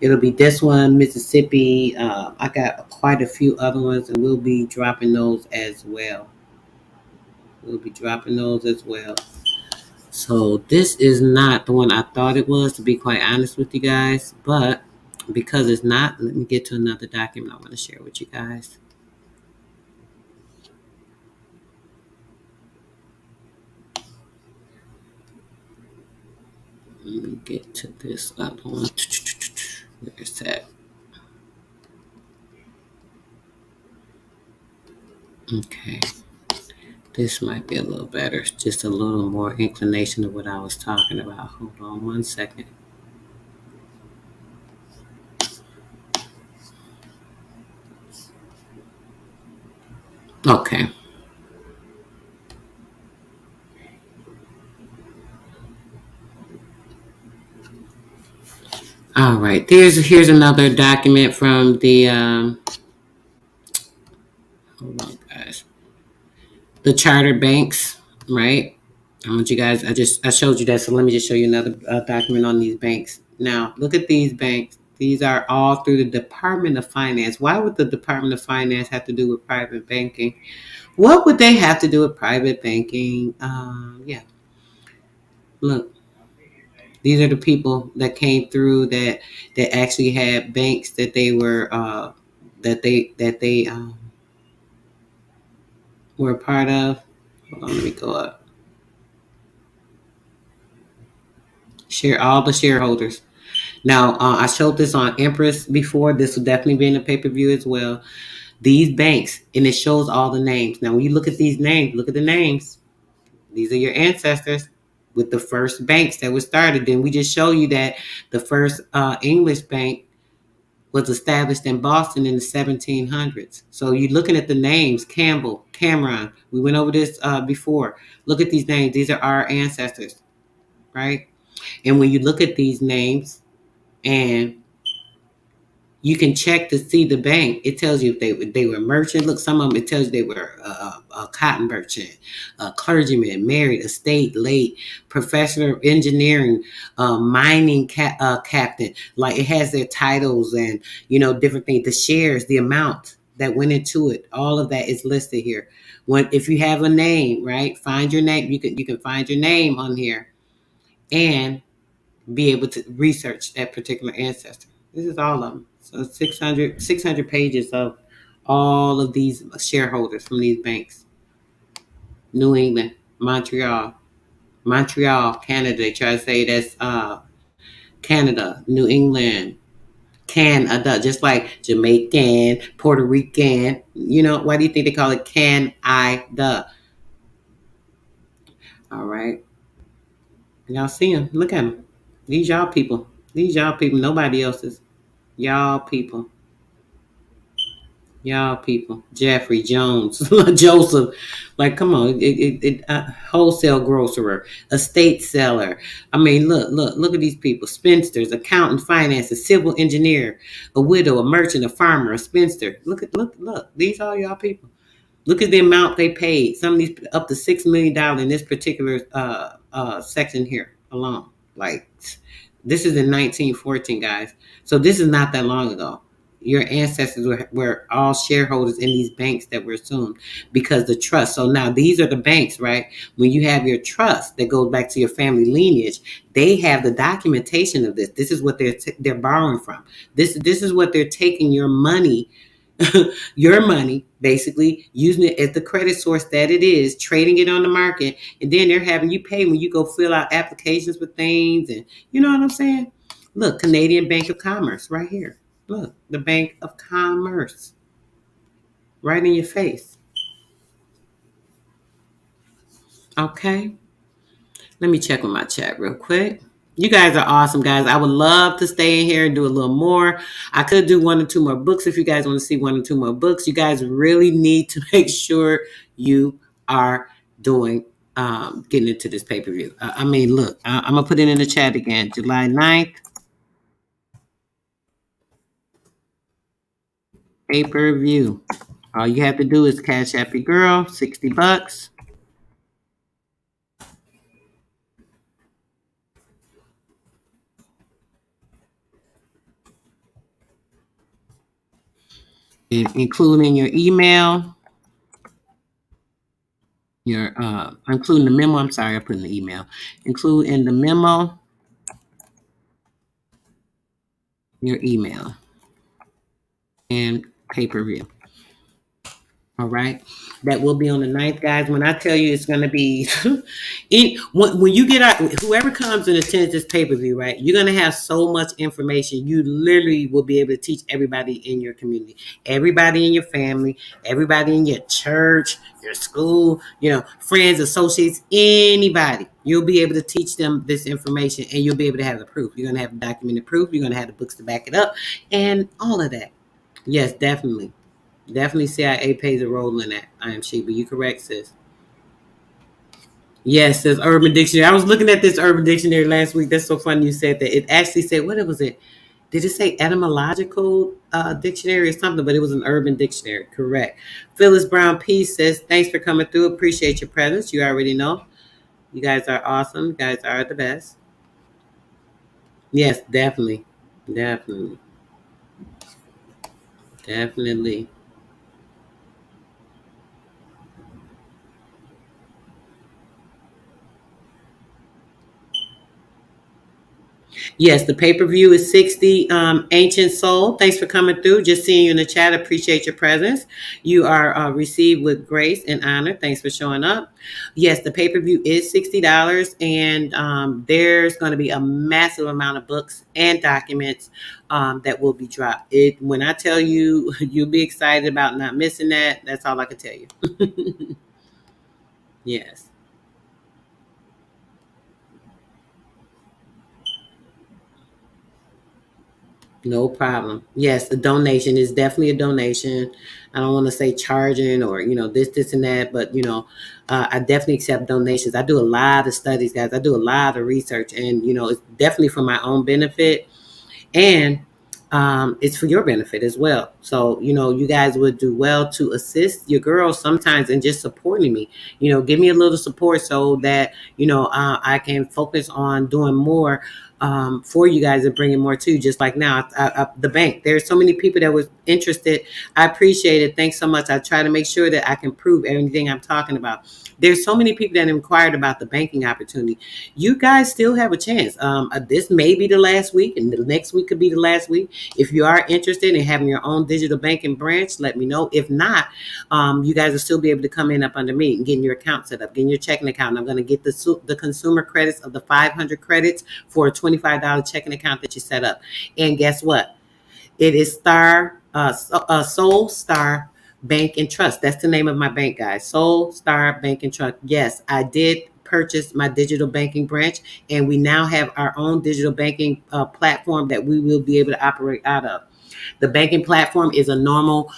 It'll be this one, Mississippi. I got quite a few other ones, and we'll be dropping those as well. We'll be dropping those as well. So this is not the one I thought it was, to be quite honest with you guys. But because it's not, let me get to another document I want to share with you guys. Let me get to this other one. Where's that? Okay. This might be a little better. Just a little more inclination of what I was talking about. Hold on one second. Okay. All right. Here's another document from the hold on guys. The charter banks, right? I want you guys, I showed you that, so let me just show you another document on these banks. Now, look at these banks. These are all through the Department of Finance. Why would the Department of Finance have to do with private banking? What would they have to do with private banking? Yeah, look, these are the people that came through that actually had banks that they were that they were a part of. Hold on, let me go up. Share all the shareholders. Now, I showed this on Empress before. This will definitely be in the pay-per-view as well. These banks, and it shows all the names. Now, when you look at these names, look at the names. These are your ancestors with the first banks that were started. Then we just show you that the first English bank was established in Boston in the 1700s. So you're looking at the names, Campbell, Cameron. We went over this before. Look at these names. These are our ancestors, right? And when you look at these names, and you can check to see the bank. It tells you if they were merchant. Look, some of them, it tells you they were a cotton merchant, a clergyman, married, estate, late, professor of engineering, mining captain. Like it has their titles and different things. The shares, the amount that went into it, all of that is listed here. If you have a name, right, find your name. You can find your name on here and be able to research that particular ancestor. This is all of them. So 600 pages of all of these shareholders from these banks. New England, Montreal, Canada. They try to say that's Canada, New England, Canada, just like Jamaican, Puerto Rican. Why do you think they call it Canada? All right. Y'all see them. Look at them. These y'all people. These y'all people. Nobody else's. Y'all people. Y'all people. Jeffrey Jones. Joseph. Like, come on. Wholesale grocer. Estate seller. I mean, look at these people. Spinsters, accountant, finances, civil engineer, a widow, a merchant, a farmer, a spinster. Look. These are y'all people. Look at the amount they paid. Some of these up to $6 million in this particular section here alone. Like, this is in 1914, guys. So this is not that long ago. Your ancestors were all shareholders in these banks that were assumed because the trust. So now these are the banks, right? When you have your trust that goes back to your family lineage, they have the documentation of this. This is what they're borrowing from. This is what they're taking your money. Your money, basically using it as the credit source that it is, trading it on the market, and then they're having you pay when you go fill out applications for things, and you know what I'm saying? Look, Canadian Bank of Commerce right here. Look, the Bank of Commerce right in your face. Okay, let me check with my chat real quick. You guys are awesome, guys. I would love to stay in here and do a little more. I could do 1 or 2 more books if you guys want to see 1 or 2 more books. You guys really need to make sure you are doing getting into this pay-per-view. I mean, look, I'm going to put it in the chat again. July 9th. Pay-per-view. All you have to do is cash app your girl, $60. Include in your email, your including the memo. I'm sorry, I put in the email. Include in the memo your email and pay-per-view. All right. That will be on the 9th, guys. When I tell you it's going to be, when you get out, whoever comes and attends this pay-per-view, right, you're going to have so much information. You literally will be able to teach everybody in your community, everybody in your family, everybody in your church, your school, friends, associates, anybody. You'll be able to teach them this information, and you'll be able to have the proof. You're going to have documented proof. You're going to have the books to back it up and all of that. Yes, definitely. Definitely CIA plays a role in that. I am she, but you correct, sis. Yes, says Urban Dictionary. I was looking at this Urban Dictionary last week. That's so funny you said that. It actually said, what was it? Did it say etymological dictionary or something? But it was an Urban Dictionary. Correct. Phyllis Brown P says, thanks for coming through. Appreciate your presence. You already know. You guys are awesome. You guys are the best. Yes, definitely. Definitely. Definitely. Yes, the pay-per-view is 60. Ancient Soul, thanks for coming through. Just seeing you in the chat. Appreciate your presence. You are received with grace and honor. Thanks for showing up. Yes, the pay-per-view is $60, and there's going to be a massive amount of books and documents that will be dropped. When I tell you, you'll be excited about not missing that. That's all I can tell you. Yes. No problem. Yes, the donation is definitely a donation. I don't want to say charging or, this, and that, but, I definitely accept donations. I do a lot of studies, guys. I do a lot of research, and, it's definitely for my own benefit. And it's for your benefit as well. So, you guys would do well to assist your girls sometimes in just supporting me. Give me a little support so that, I can focus on doing more for you guys and bringing more to you. Just like now, the bank. There's so many people that was interested. I appreciate it. Thanks so much. I try to make sure that I can prove everything I'm talking about. There's so many people that inquired about the banking opportunity. You guys still have a chance. This may be the last week, and the next week could be the last week. If you are interested in having your own digital banking branch, let me know. If not, you guys will still be able to come in up under me and getting your account set up, getting your checking account. I'm going to get the consumer credits of the 500 credits for a $25 checking account that you set up. And guess what? It is Soul Star Bank and Trust. That's the name of my bank, guys. Soul Star Bank and Trust. Yes, I did purchase my digital banking branch, and we now have our own digital banking platform that we will be able to operate out of. The banking platform is a normal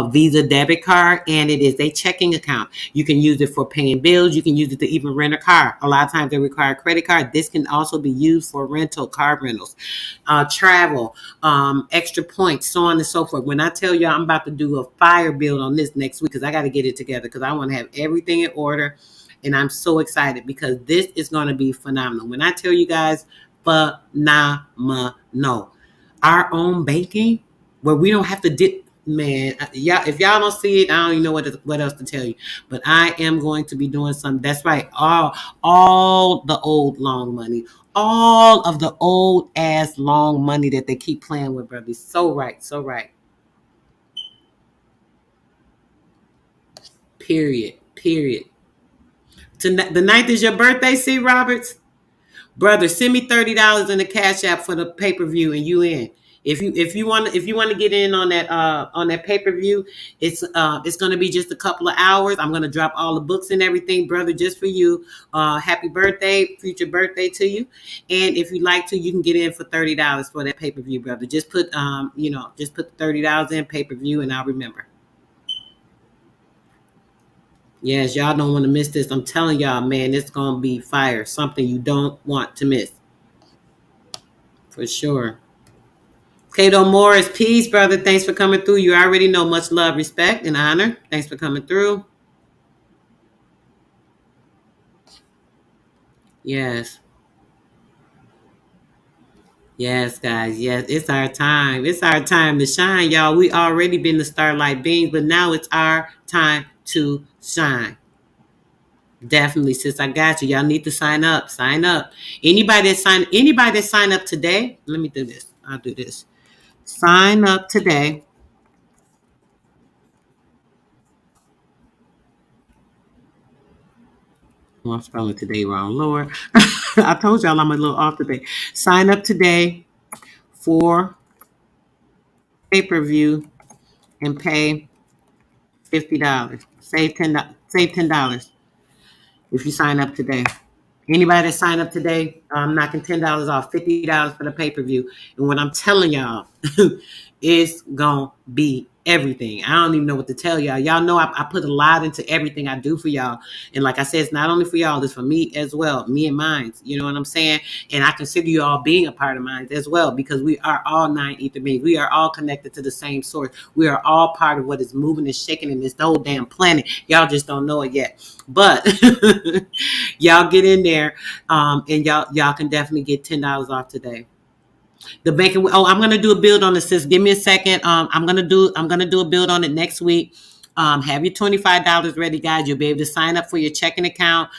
Visa debit card, and it is a checking account. You can use it for paying bills. You can use it to even rent a car. A lot of times they require a credit card. This can also be used for car rentals, travel, extra points, so on and so forth. When I tell you I'm about to do a fire build on this next week, because I got to get it together, because I want to have everything in order. And I'm so excited because this is going to be phenomenal. When I tell you guys, phenomenal. Our own banking, where we don't have to man, y'all, if y'all don't see it, I don't even know what else to tell you. But I am going to be doing something. That's right. All the old long money, all of the old ass long money that they keep playing with, brother. So right, so right. Period. Period. Tonight, the 9th is your birthday, C. Roberts. Brother, send me $30 in the cash app for the pay-per-view, and you in. If you want to get in on that pay-per-view, it's gonna be just a couple of hours. I'm gonna drop all the books and everything, brother, just for you. Happy birthday, future birthday to you. And if you'd like to, you can get in for $30 for that pay-per-view, brother. Just put just put the $30 in pay-per-view, and I'll remember. Yes, y'all don't want to miss this. I'm telling y'all, man, it's gonna be fire. Something you don't want to miss. For sure. Kato Morris, peace, brother. Thanks for coming through. You already know, much love, respect, and honor. Thanks for coming through. Yes. Yes, guys. Yes, it's our time. It's our time to shine, y'all. We already been the starlight beings, but now it's our time to shine. Definitely, sis. I got you. Y'all need to sign up. Sign up. Anybody that sign up today. Let me do this. I'll do this. Sign up today. Oh, I'm spelling today wrong. Lord. I told y'all I'm a little off today. Sign up today for pay-per-view and pay $50. Save $10 if you sign up today. Anybody that sign up today, I'm knocking $10 off, $50 for the pay per view. And what I'm telling y'all, it's gonna be everything. I don't even know what to tell y'all. Y'all know I put a lot into everything I do for y'all. And like I said, it's not only for y'all, it's for me as well, me and mine. You know what I'm saying? And I consider you all being a part of mine as well, because we are all nine ether beings. We are all connected to the same source. We are all part of what is moving and shaking in this whole damn planet. Y'all just don't know it yet. But y'all get in there, and y'all can definitely get $10 off today. The banking. Oh, I'm gonna do a build on this. Sis, give me a second. I'm gonna do a build on it next week. Have your $25 ready, guys. You'll be able to sign up for your checking account.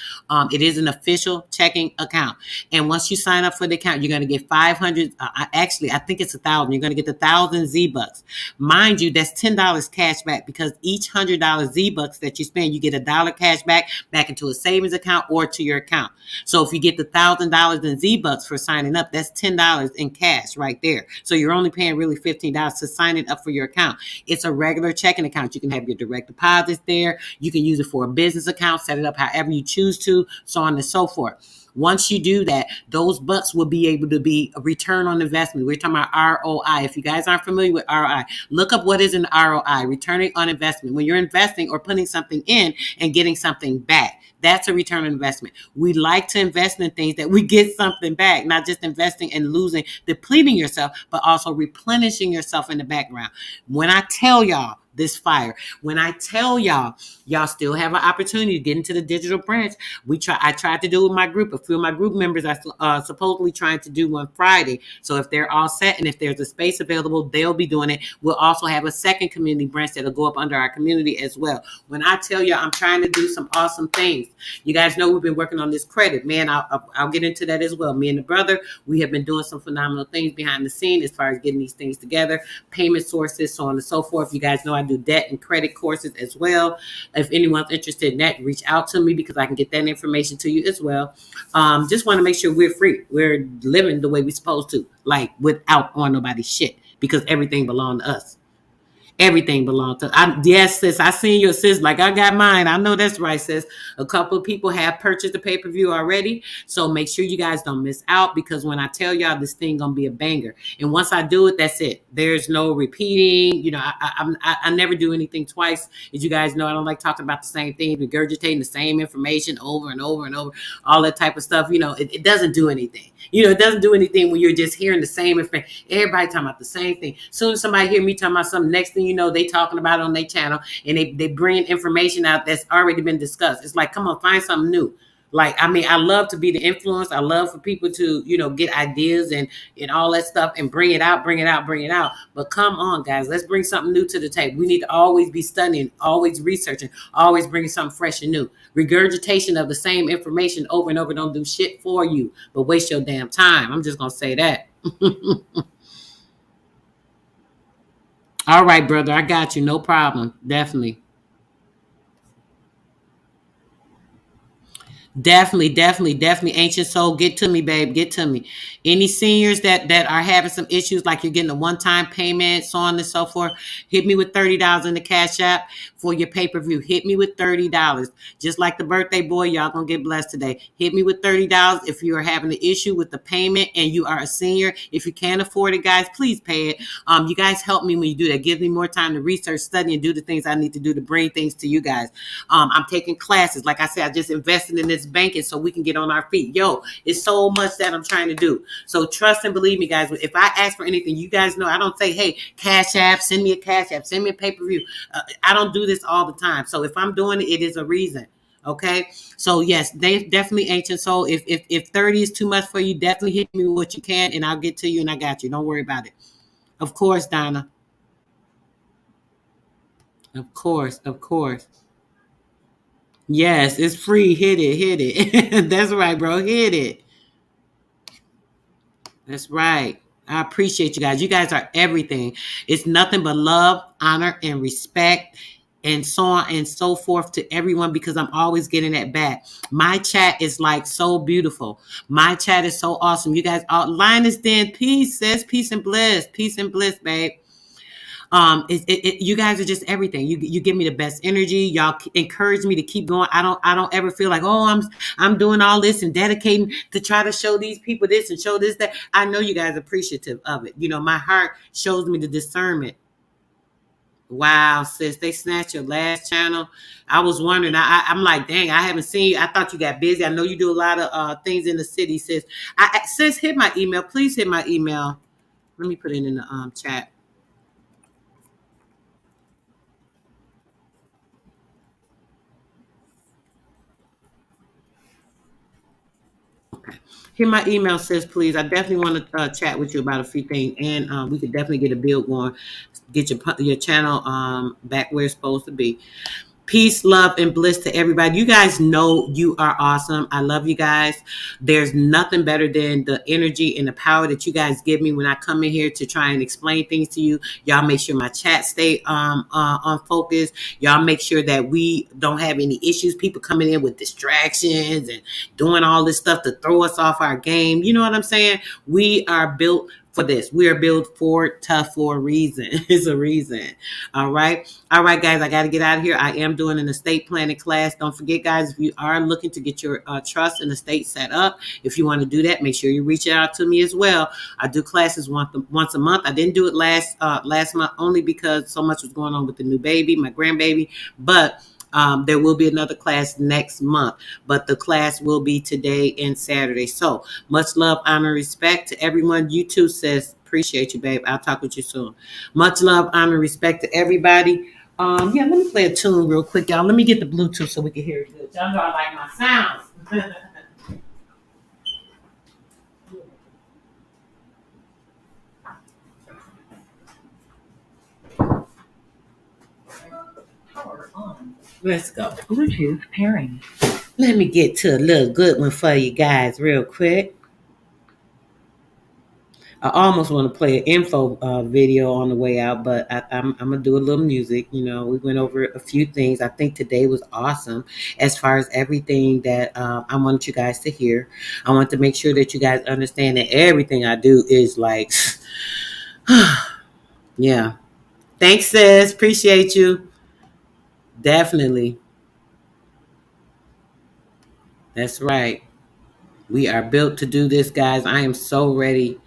It is an official checking account, and once you sign up for the account, you're gonna get 500. Actually, I think it's 1,000. You're gonna get 1,000 Z bucks. Mind you, that's $10 cash back, because each $100 Z bucks that you spend, you get $1 cash back into a savings account or to your account. So if you get the $1,000 in Z bucks for signing up, that's $10 in cash right there. So you're only paying really $15 to sign it up for your account. It's a regular checking account. You can have your direct deposits there. You can use it for a business account, set it up however you choose to, so on and so forth. Once you do that, those bucks will be able to be a return on investment. We're talking about ROI. If you guys aren't familiar with ROI, look up what is an ROI, returning on investment. When you're investing or putting something in and getting something back, that's a return on investment. We like to invest in things that we get something back, not just investing and losing, depleting yourself, but also replenishing yourself in the background. When I tell y'all this fire, when I tell y'all still have an opportunity to get into the digital branch. I tried to do it with my group. A few of my group members are supposedly trying to do one Friday. So if they're all set and if there's a space available, they'll be doing it. We'll also have a second community branch that'll go up under our community as well. When I tell you I'm trying to do some awesome things, you guys know we've been working on this credit, man. I'll get into that as well. Me and the brother, we have been doing some phenomenal things behind the scene as far as getting these things together, payment sources, so on and so forth. You guys know I do debt and credit courses as well. If anyone's interested in that, reach out to me because I can get that information to you as well. Just want to make sure we're free. We're living the way we're supposed to, like without on nobody's shit, because everything belongs to us. Everything belongs to. Yes, sis. I seen your sis. Like I got mine. I know that's right, sis. A couple of people have purchased the pay per view already, so make sure you guys don't miss out, because when I tell y'all this thing gonna be a banger, and once I do it, that's it. There's no repeating. You know, I never do anything twice. As you guys know, I don't like talking about the same thing, regurgitating the same information over and over and over, all that type of stuff. You know, it doesn't do anything. You know, it doesn't do anything when you're just hearing the same information. Everybody talking about the same thing. As soon as somebody hear me talking about something, next thing you know, they talking about it on their channel, and they bring information out that's already been discussed. It's like, come on, find something new. Like, I mean, I love to be the influence. I love for people to, you know, get ideas and all that stuff and bring it out. But come on, guys, let's bring something new to the table. We need to always be studying, always researching, always bringing something fresh and new. Regurgitation of the same information over and over don't do shit for you, but waste your damn time. I'm just gonna say that. All right, brother, I got you. No problem. Definitely. Definitely. Ancient soul, get to me, babe. Get to me. Any seniors that are having some issues, like you're getting a one-time payment, so on and so forth, hit me with $30 in the cash app for your pay-per-view. Hit me with $30. Just like the birthday boy, y'all gonna get blessed today. Hit me with $30 if you are having an issue with the payment and you are a senior. If you can't afford it, guys, please pay it. You guys help me when you do that. Give me more time to research, study, and do the things I need to do to bring things to you guys. I'm taking classes. Like I said, I just invested in this banking so we can get on our feet. Yo, it's so much that I'm trying to do. So trust and believe me, guys. If I ask for anything, you guys know I don't say, hey, cash app, send me a cash app, send me a pay-per-view. I don't do this all the time. So if I'm doing it, it is a reason. Okay, so yes, they definitely ancient soul. If 30 is too much for you, definitely hit me with what you can, and I'll get to you, and I got you. Don't worry about it. Of course, Donna. Of course, of course. Yes, it's free. Hit it, hit it. That's right, bro. Hit it. That's right. I appreciate you guys. You guys are everything. It's nothing but love, honor, and respect, and so on and so forth to everyone because I'm always getting that back. My chat is like so beautiful. My chat is so awesome. You guys, Linus Den, peace, sis, peace and bliss, babe. You guys are just everything. You give me the best energy. Y'all encourage me to keep going. I don't ever feel like, oh, I'm doing all this and dedicating to try to show these people this and show this that. I know you guys are appreciative of it. You know, my heart shows me the discernment. Wow, sis, they snatched your last channel. I was wondering. I'm like, dang, I haven't seen you. I thought you got busy. I know you do a lot of things in the city, sis. Sis, hit my email. Please hit my email. Let me put it in the chat. Here, my email says, please. I definitely want to chat with you about a few things, and we could definitely get a build going, get your channel back where it's supposed to be. Peace, love, and bliss to everybody. You guys know you are awesome. I love you guys. There's nothing better than the energy and the power that you guys give me when I come in here to try and explain things to you. Y'all make sure my chat stay on focus. Y'all make sure that we don't have any issues. People coming in with distractions and doing all this stuff to throw us off our game. You know what I'm saying? We are built for this. We are built for tough for a reason. It's a reason. All right. All right, guys, I got to get out of here. I am doing an estate planning class. Don't forget, guys, if you are looking to get your trust and estate set up, if you want to do that, make sure you reach out to me as well. I do classes once a month. I didn't do it last month only because so much was going on with the new baby, my grandbaby, but there will be another class next month, but the class will be today and Saturday. So much love, honor, respect to everyone. You too, sis. Appreciate you, babe. I'll talk with you soon. Much love, honor, respect to everybody. Yeah, let me play a tune real quick, y'all. Let me get the Bluetooth so we can hear it good. Y'all know I like my sounds. Let's go. Bluetooth pairing. Let me get to a little good one for you guys real quick. I almost want to play an info video on the way out, but I'm going to do a little music. You know, we went over a few things. I think today was awesome as far as everything that I wanted you guys to hear. I want to make sure that you guys understand that everything I do is like, yeah. Thanks, sis. Appreciate you. Definitely. That's right. We are built to do this, guys. I am so ready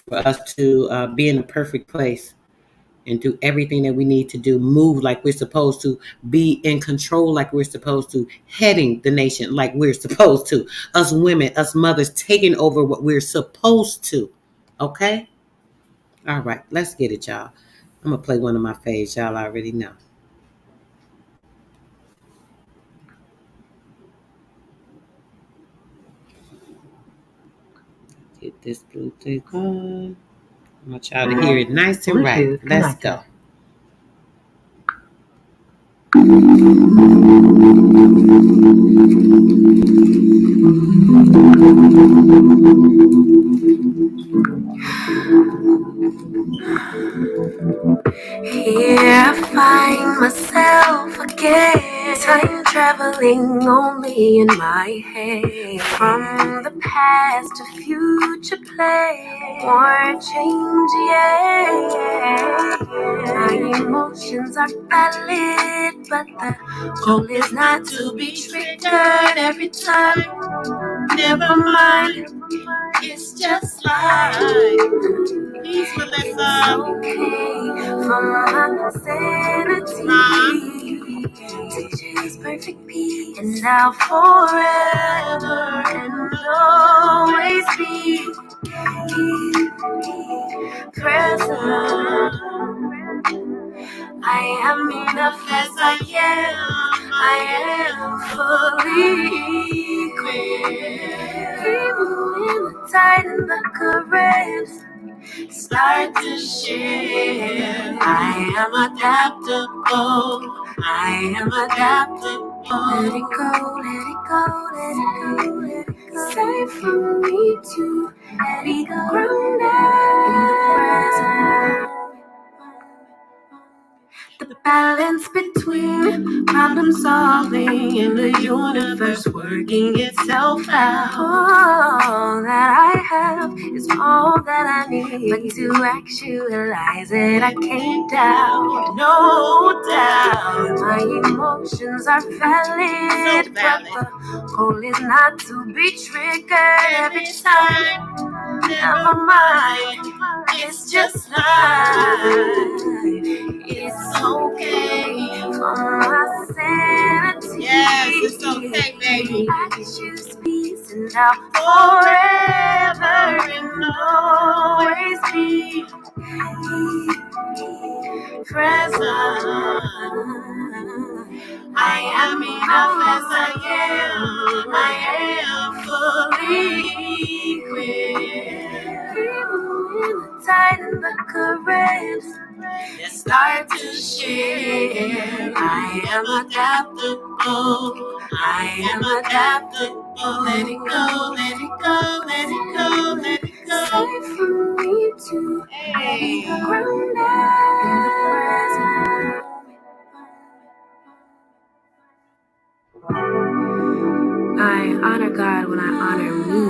for us to be in the perfect place and do everything that we need to do, move like we're supposed to, be in control like we're supposed to, heading the nation like we're supposed to, us women, us mothers taking over what we're supposed to. Okay? All right, let's get it, y'all. I'm going to play one of my faves. Y'all already know. Get this Bluetooth on. I want y'all to hear it nice and right. Let's go. Here I find myself again, time traveling only in my head. From the past to future play, or change, yeah. My emotions are valid, but the goal is not to be triggered every time. Never mind, it's just like peace, Melissa. Okay, from my sanity to choose perfect peace, and now forever and always be present. I am enough as I am. I am fully queer. Even the tide and the currents start to shift. I am adaptable. I am adaptable. Let it go, let it go, let it go, let it go. Safe for me to be grounded in the present. The balance between problem solving and the universe working itself out. All that I have is all that I need. But to actualize it, I can't doubt, no doubt. My emotions are valid, but the goal is not to be triggered every time. Never mind, it's just life. It's okay for my sanity. Yes, it's okay, baby. I choose peace and I'll forever and always be present. I am enough as I am. I am fully queer. Even the tide and the currents start to shift. I am adaptable. I am adaptable. Let it go, let it go, let it go, let it go. Safe for me to be grounded in the present. I honor God when I honor me.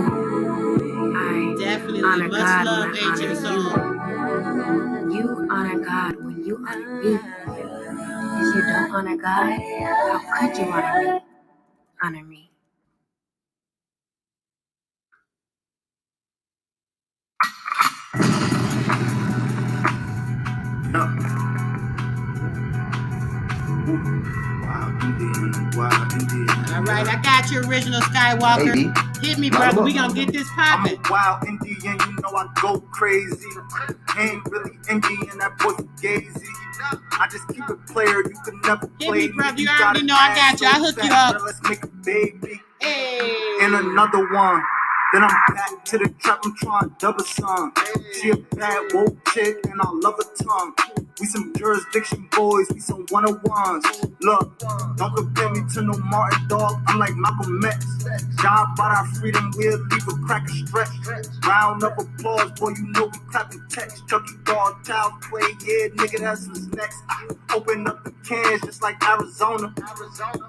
I Definitely. honor Much God love, when I honor H.M. Soul. you. You honor God when you honor me. If you don't honor God, how could you honor me? Honor me. Wild Indian. All right, I got your original Skywalker. Maybe. Hit me, brother. We gonna get this I'm popping. a wild Indian, you know I go crazy. Ain't really Indian, that boy Fugazi. I just keep it player, you can never Hit play me, brother. You got already an know I ass got you. I so hook you fat, up. Let's make a baby. Hey. And another one. Then I'm back to the trap, I'm trying to double some. She a bad woke chick and I love her tongue. We some jurisdiction boys, we some 101s. Look, don't compare me to no Martin dog, I'm like Malcolm X. Job about our freedom, we'll leave a crack a stretch. Round up applause, boy, you know we clapping text. Chucky dog, child play, yeah, nigga, that's what's next. Open up the cans just like Arizona.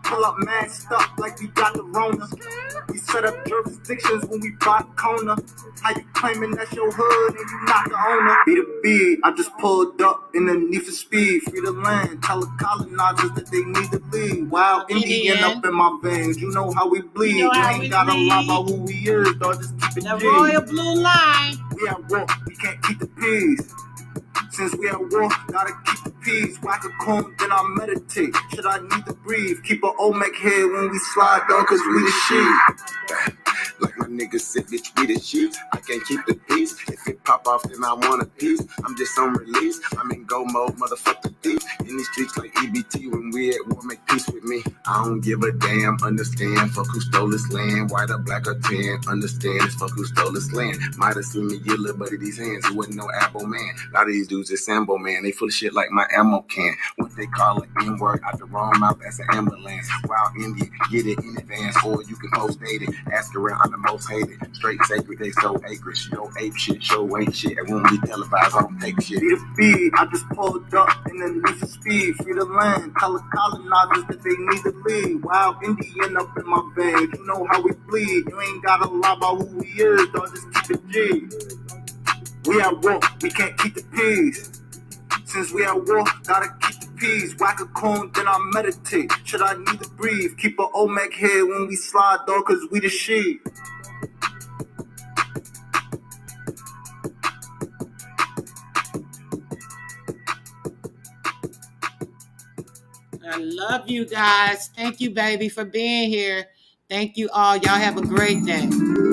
Pull up mad stuff like we got the Rona. We set up jurisdictions when we bought Kona. How you claiming that's your hood and you not the owner? Be the B, I just pulled up in the need for speed. Free the land, tell the colonizers that they need to leave. Wild Indian up in my veins, you know how we bleed. You know how ain't we gotta lie bleed. about who we is, dog, just keep it The G. royal blue line. We at war, we can't keep the peace. Since we at war, gotta keep the peace. Whack a comb, then I meditate. Should I need to breathe? Keep an Olmec head when we slide, dog, cause we the sheep. Like my niggas said, bitch, we the sheep. I can't keep the peace. If it pop off, then I want a piece. I'm just on release. I'm in go mode, motherfucker thief. In these streets like EBT, when we at war, make peace with me. I don't give a damn, understand. Fuck who stole this land, white or black or tan. Understand, it's fuck who stole this land. Might have seen me get little buddy these hands. He wasn't no apple man. A lot of these dudes is Sambo man. They full of shit like my ammo can. What they call it, N-word out the wrong mouth, that's an ambulance. Wild Indian, get it in advance, or you can post date it. Ask around, I'm the most hated. Straight sacred, they so acreage. Yo ape shit, show ain't shit. It won't be televised, I don't take shit. Be the feed, I just pulled up in the need for speed. Free the land, tell the colonizers that they need to leave. Wild Indian up in my veins, you know how we bleed. You ain't gotta lie about who we is, dog, just keep it G. We at war, we can't keep the peace. Since we at war, gotta keep the peace. Whack a cone, then I meditate. Should I need to breathe? Keep an Olmec head when we slide, dog, cause we the sheep. I love you guys. Thank you, baby, for being here. Thank you all. Y'all have a great day.